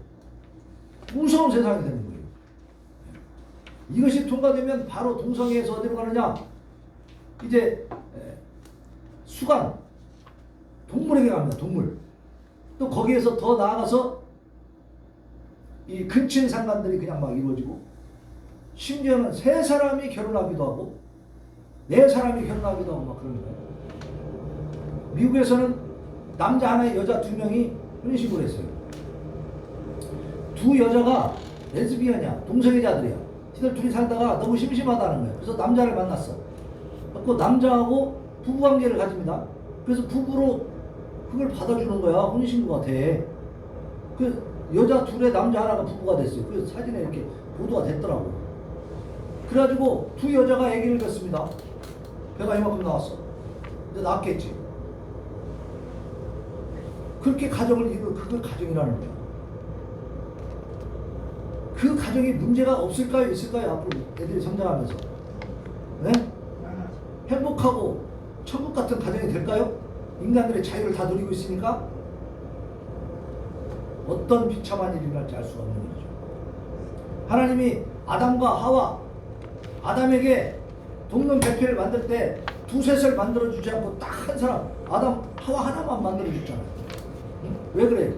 무서운 세상이 되는 거예요. 이것이 통과되면 바로 동성애에서 어디로 가느냐? 이제 수강, 동물에게 갑니다. 동물. 또 거기에서 더 나아가서 이 근친 상간들이 그냥 막 이루어지고 심지어는 세 사람이 결혼하기도 하고 네 사람이 결혼하기도 하고 막 그런 거예요. 미국에서는 남자 하나에 여자 2명이 혼인신고를 했어요. 두 여자가 레즈비언이야. 동성애자들이야. 지들 둘이 살다가 너무 심심하다는 거예요. 그래서 남자를 만났어. 그 남자하고 부부관계를 가집니다. 그래서 부부로 그걸 받아주는 거야. 혼인신고가 돼. 그 여자 둘에 남자 하나가 부부가 됐어요. 그래서 사진에 이렇게 보도가 됐더라고. 그래가지고 두 여자가 아기를 낳습니다. 배가 이만큼 나왔어. 근데 낳았겠지. 그렇게 가정을 이루 그걸 가정이라는 거야. 그 가정에 문제가 없을까요? 있을까요? 앞으로 애들이 성장하면서. 네? 행복하고 천국 같은 가정이 될까요? 인간들의 자유를 다 누리고 있으니까 어떤 비참한 일이 일어날지 알 수가 없는 거죠. 하나님이 아담과 하와, 아담에게 동명배필을 만들 때 두셋을 만들어주지 않고 딱 한 사람, 아담, 하와 하나만 만들어줬잖아요. 응? 왜 그래요?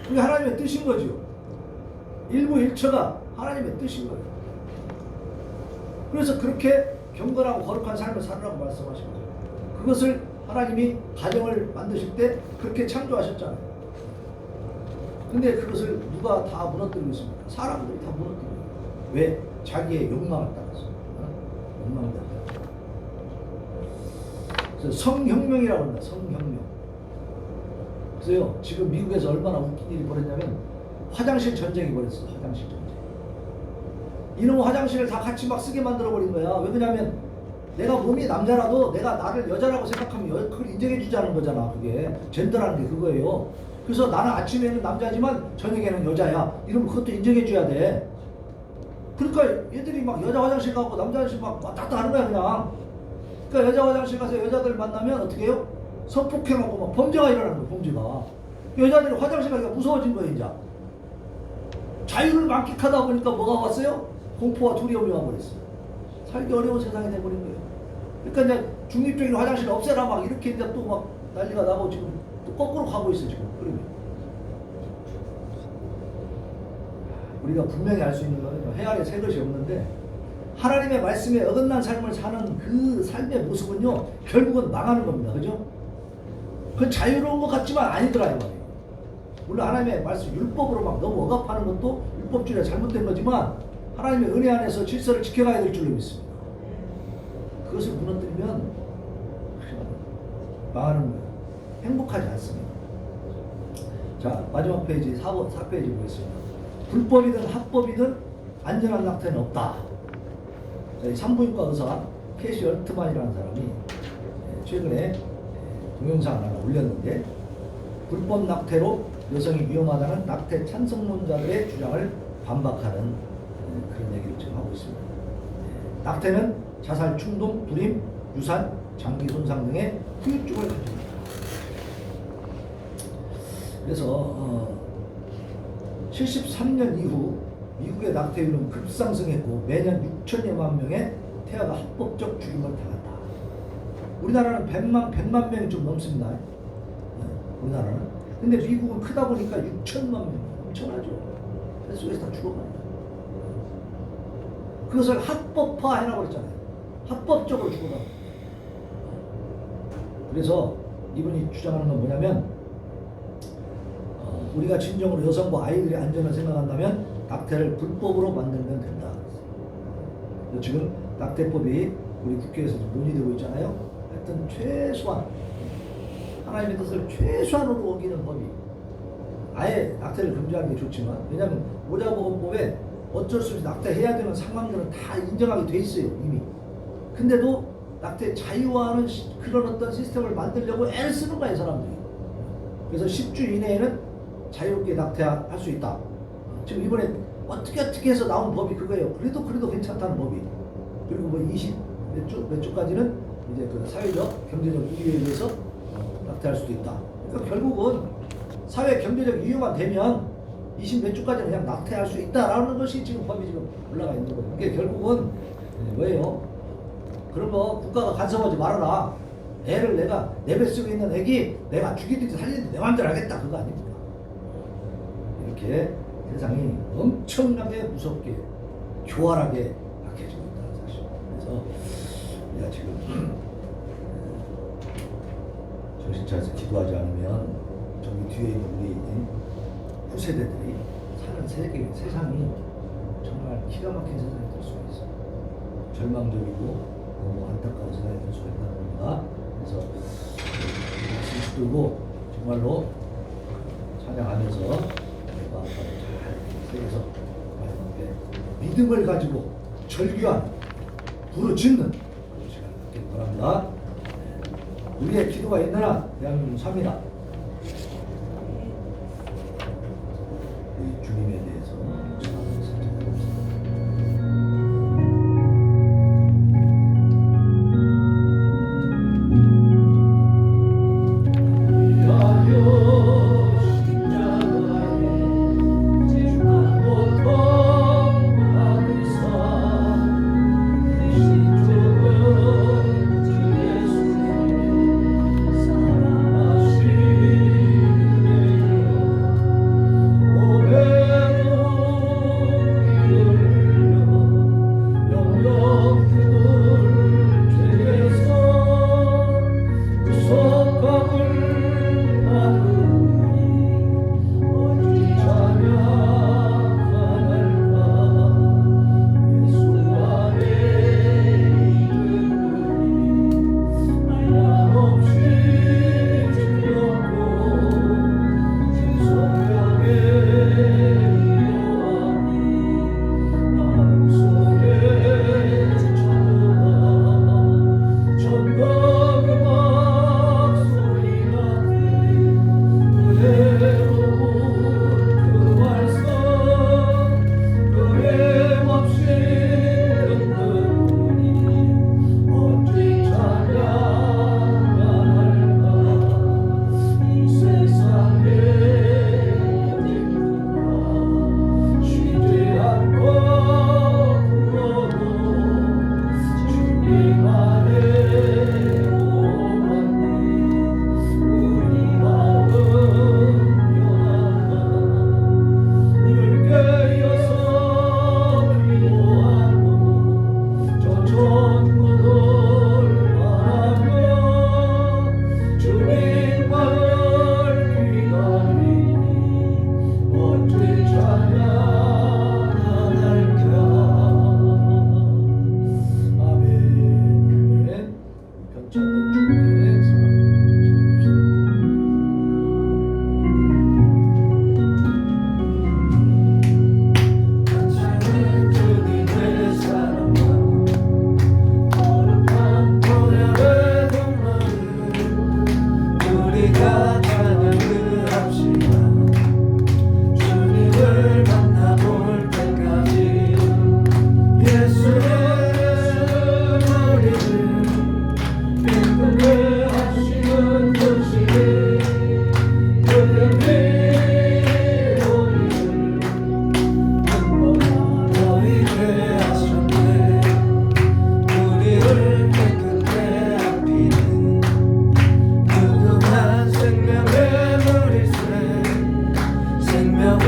그게 하나님의 뜻인 거죠. 일부일처가 하나님의 뜻인 거예요. 그래서 그렇게 경건하고 거룩한 삶을 살으라고 말씀하신 거죠. 그것을 하나님이 가정을 만드실 때 그렇게 창조하셨잖아요. 근데 그것을 누가 다 무너뜨리고 있습니까? 사람들이 다 무너뜨려요. 왜? 자기의 욕망을 따라서. 욕망을 따라서. 그래서 성혁명이라고 합니다. 성혁명. 그래서요, 지금 미국에서 얼마나 웃긴 일이 벌어졌냐면 화장실 전쟁이 벌어졌어. 화장실 전쟁. 이놈 화장실을 다 같이 막 쓰게 만들어버린 거야. 왜 그러냐면 내가 몸이 남자라도 내가 나를 여자라고 생각하면 그걸 인정해 주자는 거잖아. 그게 젠더라는 게 그거예요. 그래서 나는 아침에는 남자지만 저녁에는 여자야. 이러면 그것도 인정해 줘야 돼. 그러니까 얘들이 막 여자 화장실 가고 남자 화장실 막 왔다 갔다 하는 거야. 그냥 그러니까 여자 화장실 가서 여자들 만나면 어떻게 해요? 성폭행하고 막 범죄가 일어나는 거예요. 범죄가. 여자들이 화장실 가기가 무서워진 거예요. 이제 자유를 만끽하다 보니까 뭐가 왔어요? 공포와 두려움이 와버렸어요. 살기 어려운 세상이 돼버린 거예요. 그러니까 이제 중립적인 화장실 없애라 막 이렇게 이제 또 막 난리가 나고 지금 또 거꾸로 가고 있어요. 지금 그러면 우리가 분명히 알 수 있는 거는 해 아래 새 것이 없는데, 하나님의 말씀에 어긋난 삶을 사는 그 삶의 모습은요 결국은 망하는 겁니다. 그죠? 그 자유로운 것 같지만 아니더라 이 말이에요. 물론 하나님의 말씀 율법으로 막 너무 억압하는 것도 율법주의가 잘못된 거지만 하나님의 은혜 안에서 질서를 지켜가야 될 줄로 믿습니다. 그것을 무너뜨리면 망하는 거예요. 행복하지 않습니다. 자, 마지막 페이지 4페이지 보겠습니다. 불법이든 합법이든 안전한 낙태는 없다. 자, 이 산부인과 의사 캐시 얼트만이라는 사람이 최근에 동영상을 하나 올렸는데, 불법 낙태로 여성이 위험하다는 낙태 찬성론자들의 주장을 반박하는 그런 얘기를 지금 하고 있습니다. 낙태는 자살, 충동, 불임, 유산, 장기 손상 등의 후유증을 가지고 있다. 그래서 73년 이후 미국의 낙태율은 급상승했고 매년 6천여만 명의 태아가 합법적 죽임을 당한다. 우리나라는 100만 명이 좀 넘습니다. 우리나라는. 근데 미국은 크다 보니까 6천만 명, 엄청나죠. 뱃속에서 다 죽어가요. 그것을 합법화 해놔버렸잖아요. 합법적으로 죽어가. 그래서 이분이 주장하는 건 뭐냐면, 우리가 진정으로 여성과 아이들의 안전을 생각한다면 낙태를 불법으로 만들면 된다. 지금 낙태법이 우리 국회에서 논의되고 있잖아요. 하여튼 최소한 하나님의 뜻을 최소한으로 어기는 법이, 아예 낙태를 금지하는 게 좋지만, 왜냐하면 모자보건법에 어쩔 수 없이 낙태해야 되는 상황들은 다 인정하게 돼 있어요 이미. 근데도 낙태 자유화하는 그런 어떤 시스템을 만들려고 애를 쓰는 거예요 사람들이. 그래서 10주 이내에는 자유롭게 낙태할 수 있다. 지금 이번에 어떻게 해서 나온 법이 그거예요. 그래도 괜찮다는 법이. 그리고 뭐 20 몇 주까지는 이제 그 사회적 경제적 이유에 의해서 낙태할 수도 있다. 그러니까 결국은 사회 경제적 이유만 되면 20 몇 주까지는 그냥 낙태할 수 있다라는 것이 지금 법이 지금 올라가 있는 거예요. 그게 결국은 뭐예요? 그런 거 국가가 간섭하지 말아라. 애를 내가 내 뱃속에 있는 애기 내가 죽이든지 살리든지 내 마음대로 하겠다, 그거 아닙니까? 이렇게 세상이 엄청나게 무섭게 교활하게 약해지고 있다는 사실. 그래서 우리가 지금 정신 차려서 기도하지 않으면 저기 뒤에 있는 우리 후세대들이 사는 세상이 정말 기가 막힌 세상이 될 수가 있어요. 절망적이고 너무 안타까운 세상이 될 수가 있다는 겁니다. 그래서 말씀 붙들고 정말로 찬양하면서 마음을 잘 새겨서 하나님께 믿음을 가지고 절규한 부르짖는 그런 시간을 갖기를 바랍니다. 우리의 기도가 있는 한 대한민국 삽니다. 우리 주님에 대해서 전하면서 주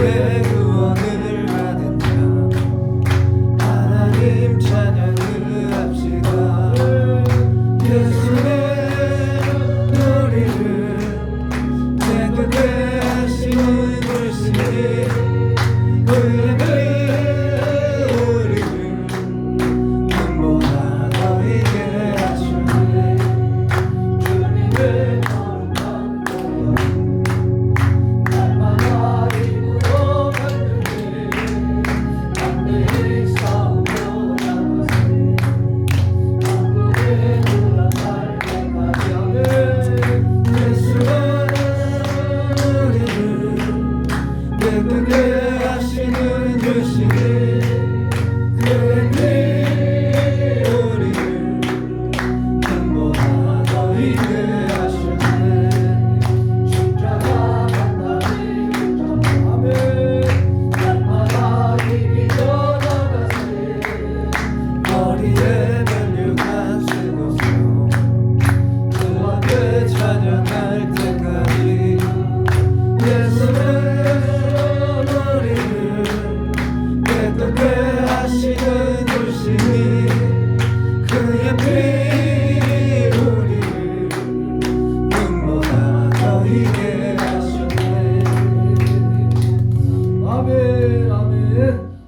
주의 구원을 받은 자 하나님 찬양을 합시다. 예수의 우리를 깨끗게 하시는 불신이 그의 피 우리를 눈보다 더 있게 하시네. 주님의 거룩한 보혈 날마다 입으로 간주해 담대히 싸우고 나가세. 만국의 놀란 날때까지 예수가 우리를 깨끗게 하시는 주시니 그의 피 우리를 눈보다 더 있게 하시네. 십자가 만나니 아멘. 날마다 이기려 나가세. 머리에 면류관 쓰고서 그 앞에 찬양할 때까지 예수의 우리를 깨끗게 하시는 주시니 그의 피 우리를 눈보다 더 있게 하시네. 아멘, 아멘.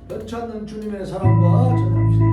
변치 않는 주님의 사랑과 전합시다.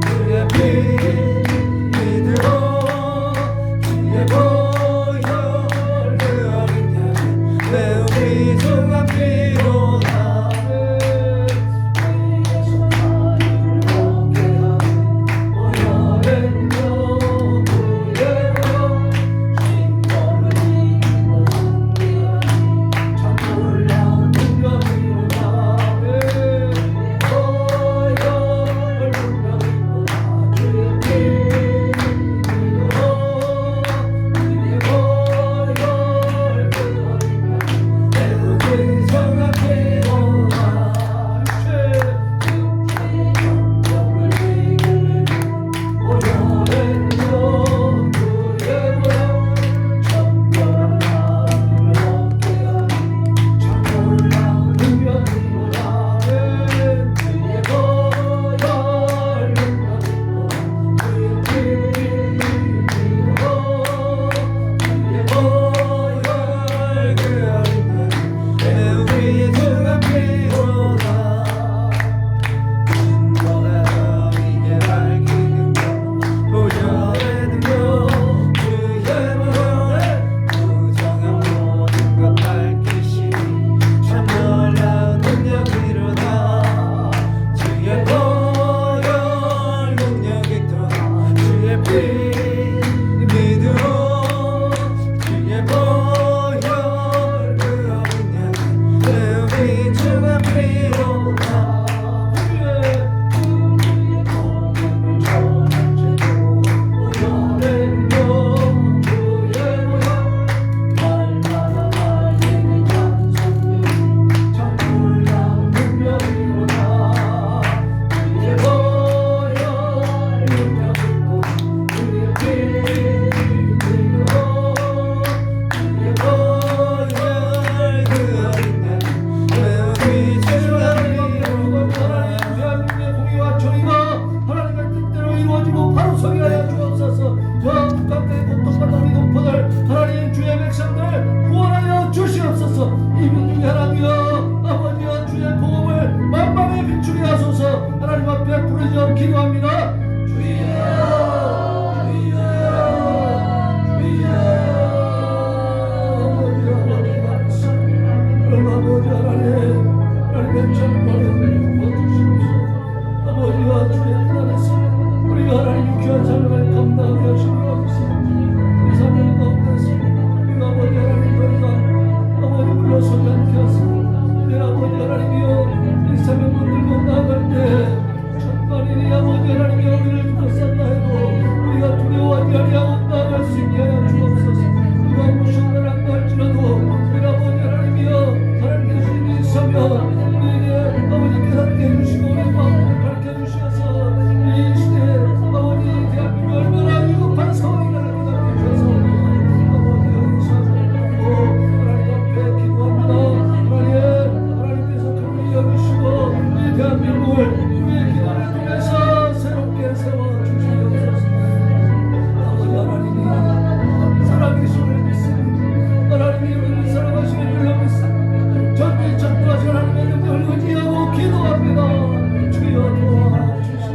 주의 앞에 부르짖어 기도합니다. 주여 주여 주여. 아버지 하나님, 하나님의 정권을 부어주십시오. 아버지와 주의 품 안에서 우리가 하나님 귀한 삶을 감당하게 하시옵소서. 우리 삶의 가운데서 우리가 아버지 하나님 더 이상 아버지 물러서지 않게 하시고 내 아버지 하나님이여 이 삶의 문들고 나아갈 때 천만인이 아버지 하나님이 우리를 둘러싼다 해도 우리가 두려워하지 아니하고 나아갈 수 있게 하여 주옵소서. 누가 무엇을 한다 할지라도 우리 아버지 하나님이여 하나님께서 주님 있으며 우리에게 아버지 깨닫게 해주시고 우리 마음을 밝혀주셔서 이 시대에 아버지 대한민국 얼마나 위급한 상황이라는 걸 깨닫게 주셔서 아버지 의사를 하고 하나님 앞에 기도합니다. 하나님께서 그분이 여기시고 이 대한민국을 우리의 기도를 통해서 새롭게 세워주시옵소서. 아버지 하나님이 살아계심을 믿습니다. 하나님이 우리를 사랑하시는 줄로 믿습니다. 전비 전도하신 하나님의 능력을 의지하고 기도합니다. 주여 도와주시옵소서.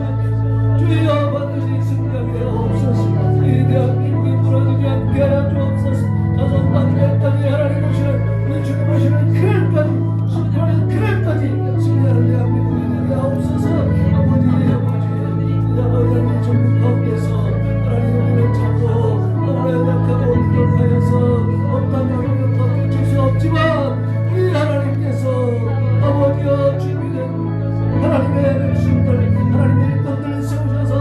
주여 반드시 승리하게 하옵소서. 이 대한민국이 무너지지 않게 하여 주옵소서. 자손만 멸당이 하나님 오시는 우리 주님 오시는 그날까지 심판의 그날까지 승리하는 대한민국이 되게 하옵소서. 아버지 아버지 전국 가운데서 하나님 우리를 찾고 너무나 연약하고 부족하여서 어떤 영역을 더 줄 수 없지만 우리 하나님께서 아버지여 주님은 하나님의 백성들 하나님의 일꾼들을 세우셔서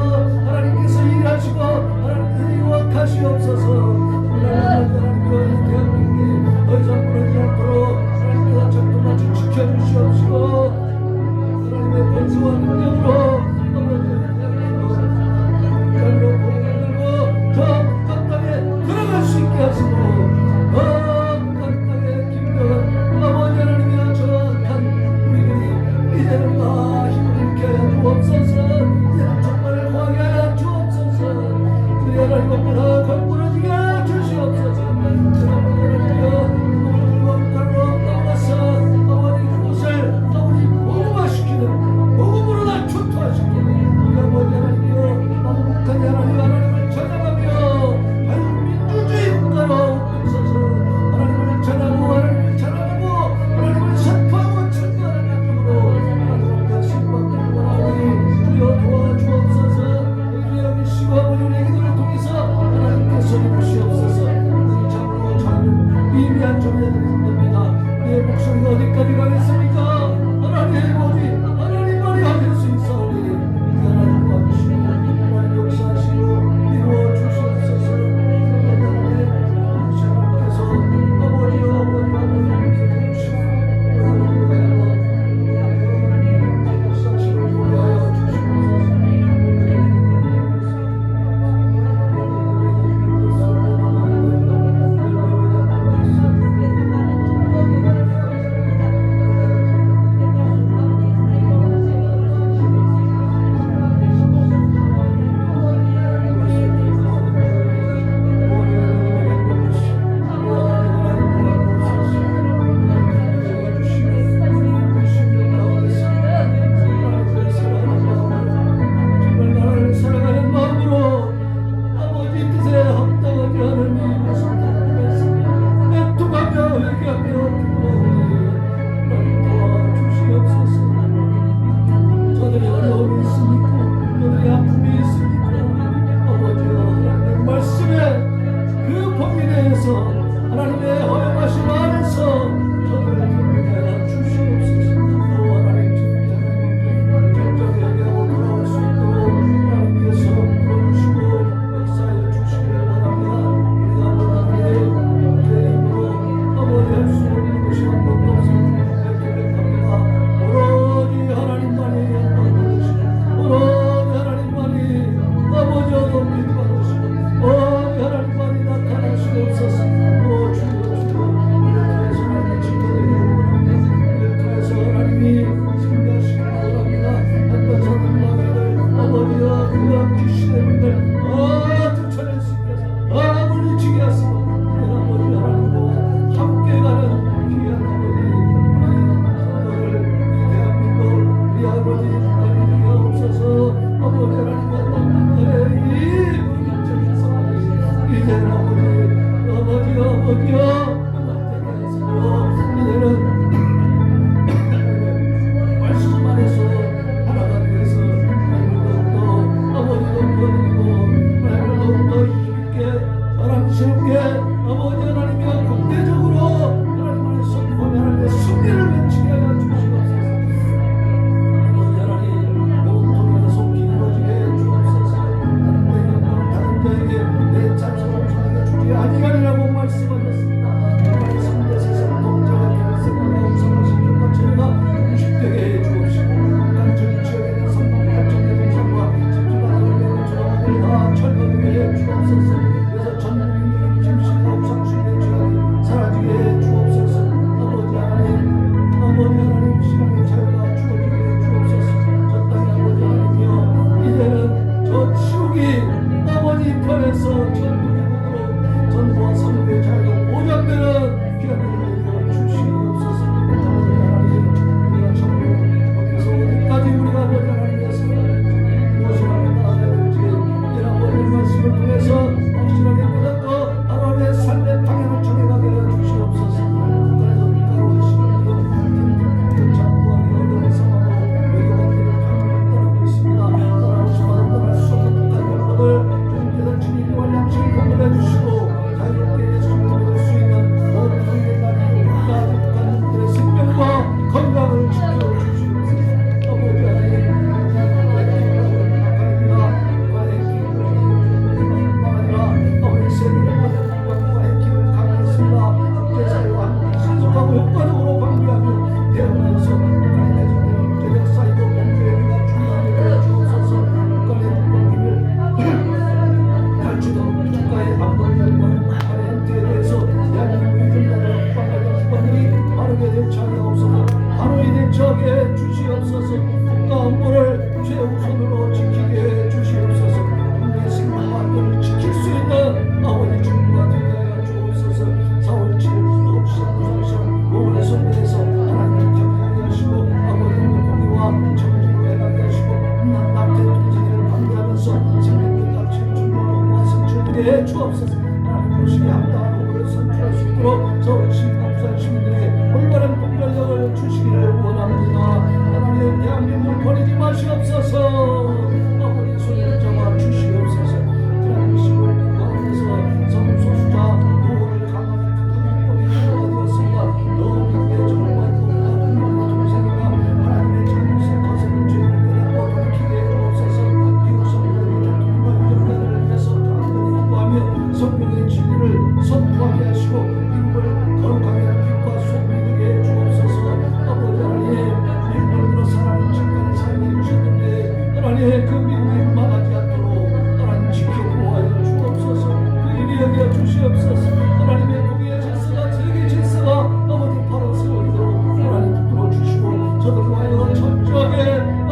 하나님께서 일하시고 하나님께서 유혹하시옵소서. 하나님과 이 대한민국이 더 이상 무너지지 않도록 하나님께서 적도마치 지켜주시옵시고 하나님의 권세와 능력으로 저 땅에 들어갈 수 있게 하시고 땅에 김명한 아버지 하나님이여 저한 우리들이 이제는 다 힘을 잃게 하여 주옵소서. 이제는 정말을 구하게 하여 주옵소서. 우리 하나님 앞으로 걸무너지게 하여 주시옵소서. 하나님이여 오늘 땅으로 떠나서 아버지 그곳을 아버지 복음화시키는 복음으로 다 초토화시키는 우리 아버지 하나님이여 한국한 하나님을 찬양하며 자유민주주의 국가로 있어서 하나님을 찬양하고 하나님을 찬양하고 하나님을 선포하고 증거하는 능력으로 하나님과 신방을 원하오니 주여 도와주옵소서. 우리 여기시고 아버지 우리의 기도를 통해서 하나님께서 이루시옵소서. 참으로 저희는 미미한 존재들이 됩니다. 우리의 목소리가 어디까지 가겠습니까? 하나님 어디 하나님만이 하실 수 있사오니 하나님 도와주시고 하나님 역사하시고 이루어 주시옵소서. 하나님께서 아버지여 아버지 주시고 역사하시고 보호하여 주시옵소서. 하나님의 허용하신 안에서 저들을 경배하여 주시옵소서. 또 하나님 결정하게 하고 돌아올 수 있도록 하나님께서 불러주시고 역사해 주시기를 원합니다. 우리가 하나님의 힘으로 아버지 할 수 없는 것이 아무것도 없음을 고백합니다. 오로지 하나님만이 영광 받으시고 오로지 하나님만 통해서 아버지 하나님과 나의 이 문제의 상황이 이제는 아버지여 이제는 말씀 안에서 하나가 되어서 하나님을 더욱더 아버지도 거두고 하나님을 더욱더 힘있게 사랑스럽게 아버지 하나님과 국대적으로 하나님 안에 선포하며 하나님의 승리를 외치게 하여 주시옵소서. 아버지 하나님 온통에 속히 이루어지게 주옵소서. 하나님의 영광을 다른 자에게 내 찬송을 전하게 주지 아니하리라고 말씀하셨습니다. 하나님의 성대 세상 동자가 결생하며 음성하신 교과 체례가 공식되게 해 주옵시고 간절 지역에 있는 성공 발전의 동상과 집주바닥을 메고 조합을 다 철거하게 해 주옵소서. 그래서 전국민들이 김씨가 옥상수의 죄악이 사라지게 해 주옵소서. 아버지 하나님 신앙의 자유가 주어지게 해 주옵소서. 저 땅의 아버지 하나님이여 이제는 저 지옥이 아버지 편에서 전국민으로 전부와 선교의 자유가 보장되는 귀한 은혜를 주시옵소서. 아버지 하나님 우리가 전부 어디서 어디까지 우리가 아버지 하나님께서 무엇을 하며 나아가야 될지 이 아버지의 말씀을 통해서 확실하게 깨닫고 하나님의 삶의 방향을 정해가게 하여 주시옵소서. 그래서 밀가루와 식용유도 tempting 잡구하기 어려운 상황으로 외교관들이 방향을 떠나고 있습니다. 떠나고 싶어도 떠날 수 없는 북한 열법을 주님께서 진리와 양식을 공급해 주시고 자유롭게 예수님을 믿을 수 있는 모든 성된 날이 오니까 북한 놈들의 생명과 건강을 지켜주시옵소서. 아버지 하나님 효과적으로 방비하며 대응하여서 북한의 대중들은 문제적 사이버 범죄 행위가 중단하게 하여 주옵소서. 북한의 국방비밀 탈취도 국가의 안보위원회와 북한의 행태에 대해서 대한민국의 군단과 국방관련 기관들이 빠르게 대처하옵소서. 바로이 대처하게 주시옵소서. 국가 안보를 최우선으로 지키게 해 주시옵소서. 국민의 생명과 안전을 지킬 수 있는 아버지 정부가 되게 하여 주옵소서. 4월 7일 부산시장 모원의 선대에서 하나님을 격하게 하시고 아버지의 공의와 정직을 행하게 하시고 남태 동생을 방대하면서 생명의 가치를 준비하고 성취하게 해 주옵소서. 하나님 보시기에 합당한 후보를 선출할 수 있도록 서울시민과 부산 시민들에게 올바른 공전력을 주시기를 원합니다. 하나님 대한민국을 버리지 마시옵소서. 아버지 손을 잡아 주시옵소서. 대한민국을 가운데서 성소수자 보호를 강화하는 특별법이 되었습니다. 너 미국의 정부와 동생이가 하나님의 정부의 거센 죄를 깨닫고 돌이키게 해주옵소서. 미국 성도들의 전통과 유전자를 위해서 강건히 기도하며 성령의 진리를 선포하게 하시고 미국을 거룩하게 하는 빛과 소금이 되게 해주옵소서. 아버지 하나님 미국을 들어 사랑하는 잠깐의 삶이 주셨는데 하나님 그 미국이 망하지 않도록 하나님 지켜보아여 주옵소서. 그 일이 여겨 주시옵소서. 하나님의 공의의 질서가 세계 질서가 아버지 바로 세우도록 하나님 붙들어 주시고 저들과여 철저하게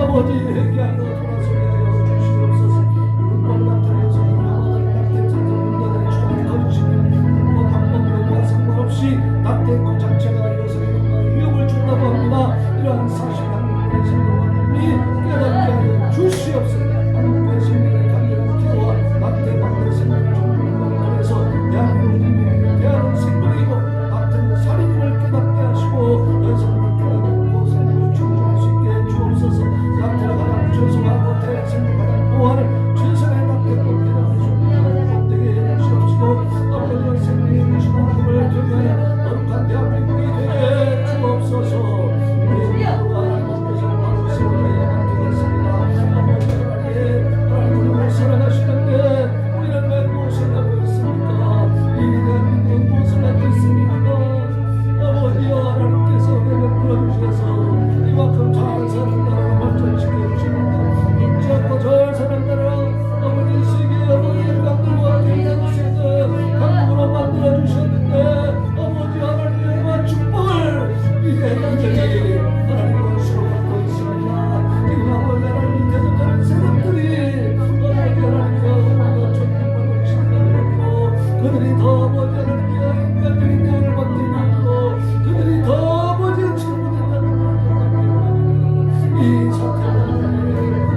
아버지 회개하여 돌아서게 하여 주시옵소서. 불법 나타내어서 하나님 낙태 찬성 문제들의 주장이 거짓이며 불법 합법 여부와 상관없이 낙태 그 자체가 이어서 위협을 준다고 합니다. 이러한 사실을 한국의 성도와 국민이 깨닫게 하여 주시옵소서. 한국의 시민의 간절한 기도와 낙태 반대 생명을 존중하는 통해서 대한민국 국민을 대하는 생명이고 낙태는 살인을 깨닫게 하시고 여성을 깨닫고 생명을 존중할 수 있게 주옵소서. 낙태가 가장 죄송하고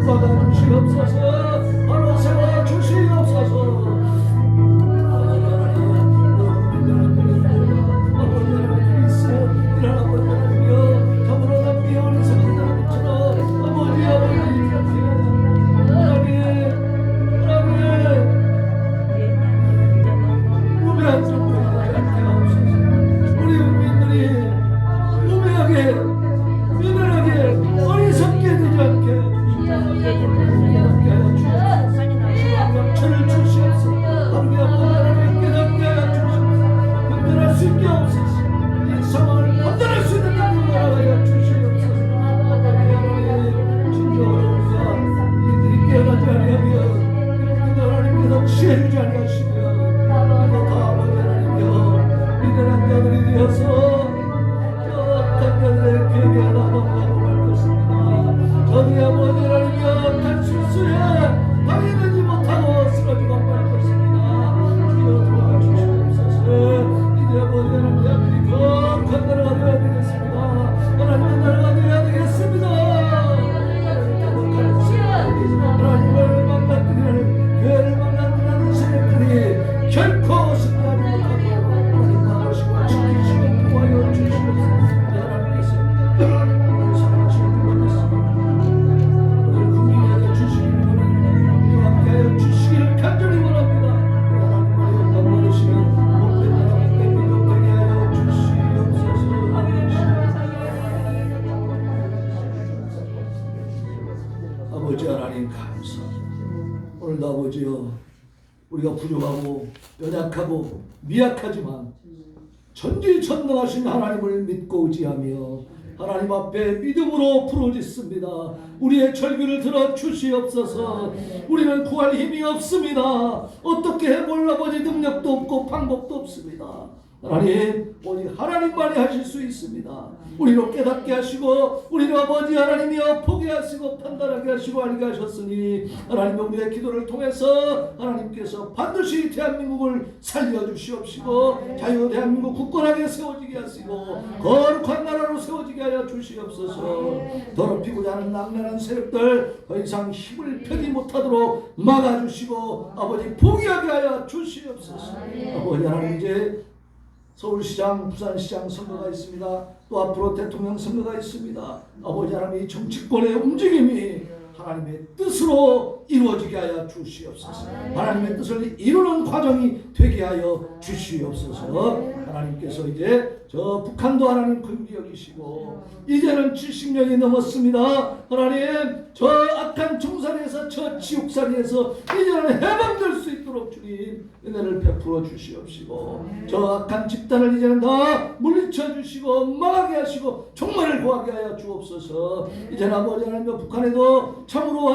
막아주시옵소서. 바로 세워주시옵소서. 지혜를 자리하시며 이거 다 아버지 하나님이여 이들한 자들이 되어서 저 어떤 자들의 기억에 하나 넘어가고 말 것입니다. 저들이 아버지 하나님이여 단 실수에 당해내지 못하고 쓰러지고 말 것입니다. 주여 도와주시옵소서. 이제 아버지 하나님 앞이 거룩한 나라가 되어야 되겠습니다. 하나님의 나라가 되어야 되겠습니다. 하나님을 만났으면 교회를 만났으면 세력들이 결코 승리하지 못하고 하나님 나가시고 지키시고 도와여 주시옵소서. 하나님께서 우리를 사랑하시는 분 같습니다. 우리를 국민하여 주시기를 원합니다. 우리와 함께하여 주시기를 간절히 원합니다. 하나님 영광 받으시면 목된 나라 목된 민족 되게 하여 주시옵소서. 아버지 하나님 감사합니다. 오늘도 아버지여 우리가 부족하고 연약하고 미약하지만 전지전능하신 하나님을 믿고 의지하며 하나님 앞에 믿음으로 부르짖습니다. 우리의 절규를 들어 주시옵소서. 우리는 구할 힘이 없습니다. 어떻게 해볼 아버지 능력도 없고 방법도 없습니다. 하나님 오직 하나님만이 하실 수 있습니다. 우리로 깨닫게 하시고 우리를 아버지 하나님이여 포기하시고 판단하게 하시고 알게 하셨으니 하나님 우리의 기도를 통해서 하나님께서 반드시 대한민국을 살려주시옵시고 자유 대한민국 굳건하게 세워지게 하시고 거룩한 나라로 세워지게 하여 주시옵소서. 더럽히고자 하는 악랄한 세력들 더 이상 힘을 펴지 못하도록 막아주시고 아버지 포기하게 하여 주시옵소서. 아버지 하나님 이제 서울시장, 부산시장 선거가 있습니다. 또 앞으로 대통령 선거가 있습니다. 아버지 하나님 이 정치권의 움직임이 하나님의 뜻으로 이루어지게 하여 주시옵소서. 하나님의 뜻을 이루는 과정이 되게 하여 주시옵소서. 하나님께서 이제 저 북한도 하나님 긍휼히 여기시고 이제는 70년이 넘었습니다. 하나님 저 악한 종살이에서 저 지옥살이에서 이제는 해방될 수 있도록 주님 은혜를 베풀어 주시옵시고 저 악한 집단을 이제는 다 물리쳐 주시고 망하게 하시고 종말을 구하게 하여 주옵소서. 이제는 아버지 하나님 북한에도 참으로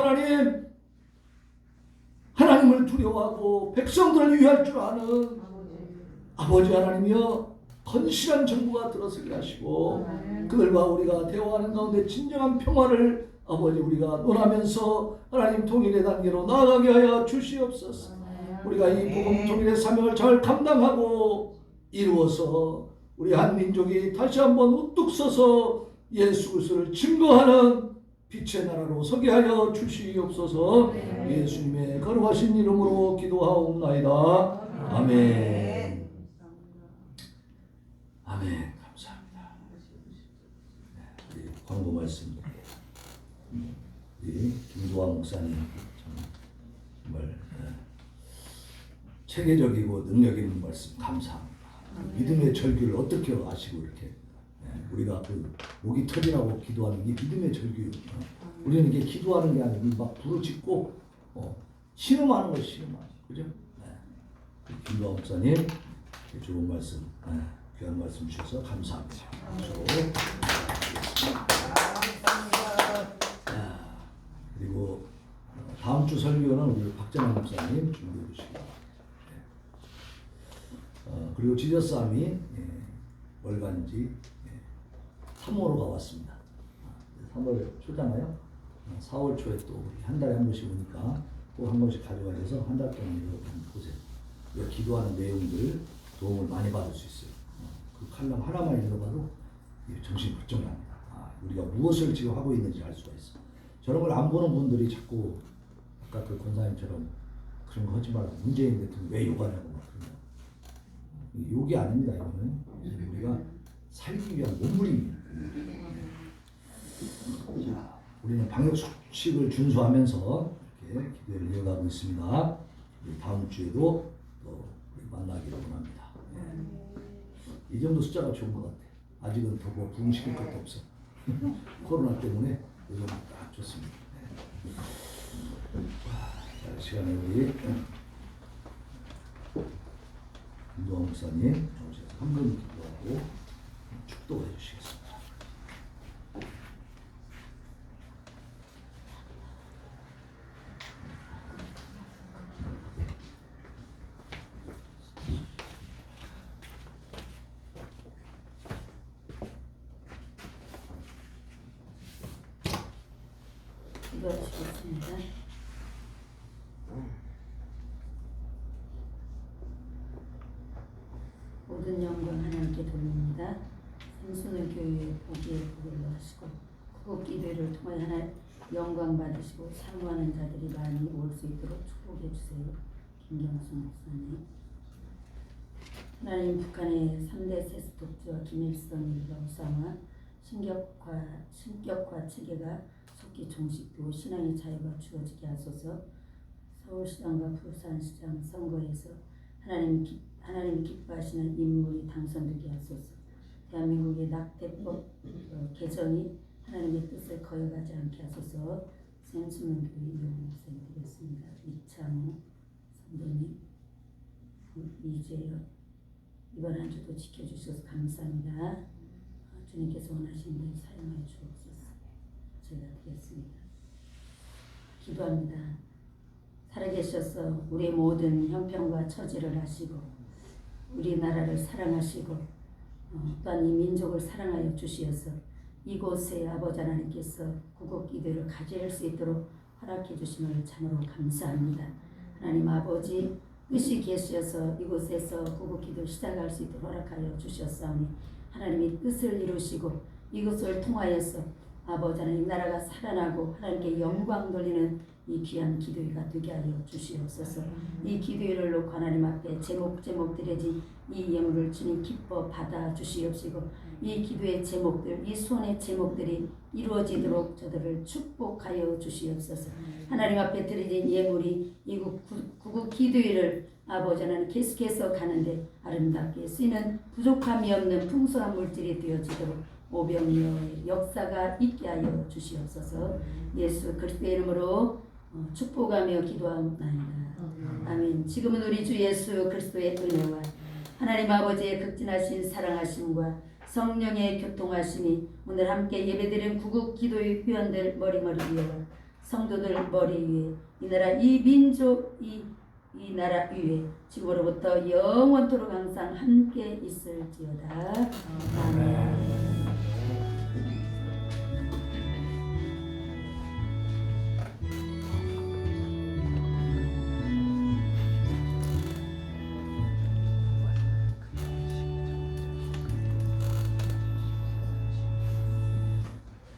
하나님을 두려워하고 백성들을 위할 줄 아는 아버지 하나님이여 건실한 정부가 들어서게 하시고 그들과 우리가 대화하는 가운데 진정한 평화를 아버지 우리가 논하면서 하나님 통일의 단계로 나아가게 하여 주시옵소서. 우리가 이 복음 통일의 사명을 잘 감당하고 이루어서 우리 한민족이 다시 한번 우뚝 서서 예수 그리스도를 증거하는 빛의 나라로 서게 하여 주시옵소서. 예수님의 거룩하신 이름으로 기도하옵나이다. 아멘. 아멘. 감사합니다. 광고 말씀. 우리 김도환 목사님 정말 체계적이고 능력 있는 말씀 감사합니다. 믿음의 절규를 어떻게 아시고 이렇게 우리가 그 목이 터지라고 기도하는 게 믿음의 절규. 우리는 이게 기도하는 게 아니고 막 부르짖고 신음하는 거 신음하는 그죠? 김도환 목사님 좋은 말씀, 귀한 말씀 주셔서 감사합니다. 그리고 다음 주 설교는 우리 박정환 목사님 준비해 주시고 그리고 지저스아미 월간지 3월호가 왔습니다. 3월 초잖아요. 4월 초에 또 한 달에 한 번씩 오니까 또 한 번씩 가져가셔서 한 달 동안 여러분 보세요. 우리가 기도하는 내용들 도움을 많이 받을 수 있어요. 그 칼럼 하나만 읽어봐도 정신이 불정납니다. 우리가 무엇을 지금 하고 있는지 알 수가 있어요. 저런 걸 안 보는 분들이 자꾸 아까 그 권사님처럼 그런 거 하지 말고 문재인 대통령 왜 욕하냐고 막 그런 거. 욕이 아닙니다. 이거는 우리가 살기 위한 몸부림입니다. 자, 우리는 방역 수칙을 준수하면서 이렇게 기도를 이어가고 있습니다. 우리 다음 주에도 또 만나기를 원합니다. 이 정도 숫자가 좋은 것 같아. 아직은 더 뭐 부흥시킬 것도 없어. 코로나 때문에 이 정도 딱 좋습니다. 자, 시간에 우리 김도환 목사님 나오셔서 한분 기도하고 축도해 주시겠습니다. 기도하시겠습니다. 모든 영광 하나님께 돌립니다. 삼순을 교회에 보기에 복을 하시고 구국 기도를 통하여 하나 영광 받으시고 사모하는 자들이 많이 올 수 있도록 축복해 주세요. 김경수 목사님. 하나님 북한의 3대 세습독주와 김일성 일가 우상화 신격화 체계가 속기 종식되고 신앙의 자유가 주어지게 하소서. 서울시장과 부산시장 선거에서 하나님이 기뻐하시는 인물이 당선되게 하소서. 대한민국의 낙태법 개정이 하나님의 뜻을 거역하지 않게 하소서. 생수문교회 이용 목사님 드리겠습니다. 이창호 선배님, 이재혁 이번 한 주도 지켜주셔서 감사합니다. 주님께서 원하시는 대로 사용하여 주옵소서. 제가 드리겠습니다. 기도합니다. 살아계셔서 우리 모든 형편과 처지를 아시고 우리나라를 사랑하시고 또한 이 민족을 사랑하여 주시어서 이곳에 아버지 하나님께서 구국기도를 가질 수 있도록 허락해 주심을 참으로 감사합니다. 하나님 아버지 뜻이 계셔서 이곳에서 구국기도 시작할 수 있도록 허락하여 주셨사오니 하나님이 뜻을 이루시고 이곳을 통하여서 아버지 하나님 나라가 살아나고 하나님께 영광 돌리는 이 귀한 기도회가 되게 하여 주시옵소서. 이 기도회를 놓고 하나님 앞에 제목 드려진 이 예물을 주님 기뻐 받아 주시옵시고 이 기도의 제목들, 이 소원의 제목들이 이루어지도록 저들을 축복하여 주시옵소서. 하나님 앞에 드려진 예물이 이 구국 기도회를 아버지 하나님 계속해서 가는데 아름답게 쓰이는 부족함이 없는 풍성한 물질이 되어지도록 오병이어의 역사가 있게 하여 주시옵소서. 예수 그리스도의 이름으로 축복하며 기도하옵나이다. 아멘. 지금은 우리 주 예수 그리스도의 은혜와 하나님 아버지의 극진하신 사랑하심과 성령의 교통하심이 오늘 함께 예배드린 구국 기도의 회원들 머리머리 위에와 성도들 머리 위에 이 나라 이 민족 이 나라 위에 지금으로부터 영원토록 항상 함께 있을지어다. 아멘.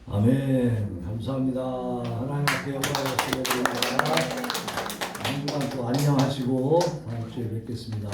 아멘. 감사합니다. 하나님 앞에 영광을 드립니다. 한 주간 또 안녕하시고 다음 주에 뵙겠습니다.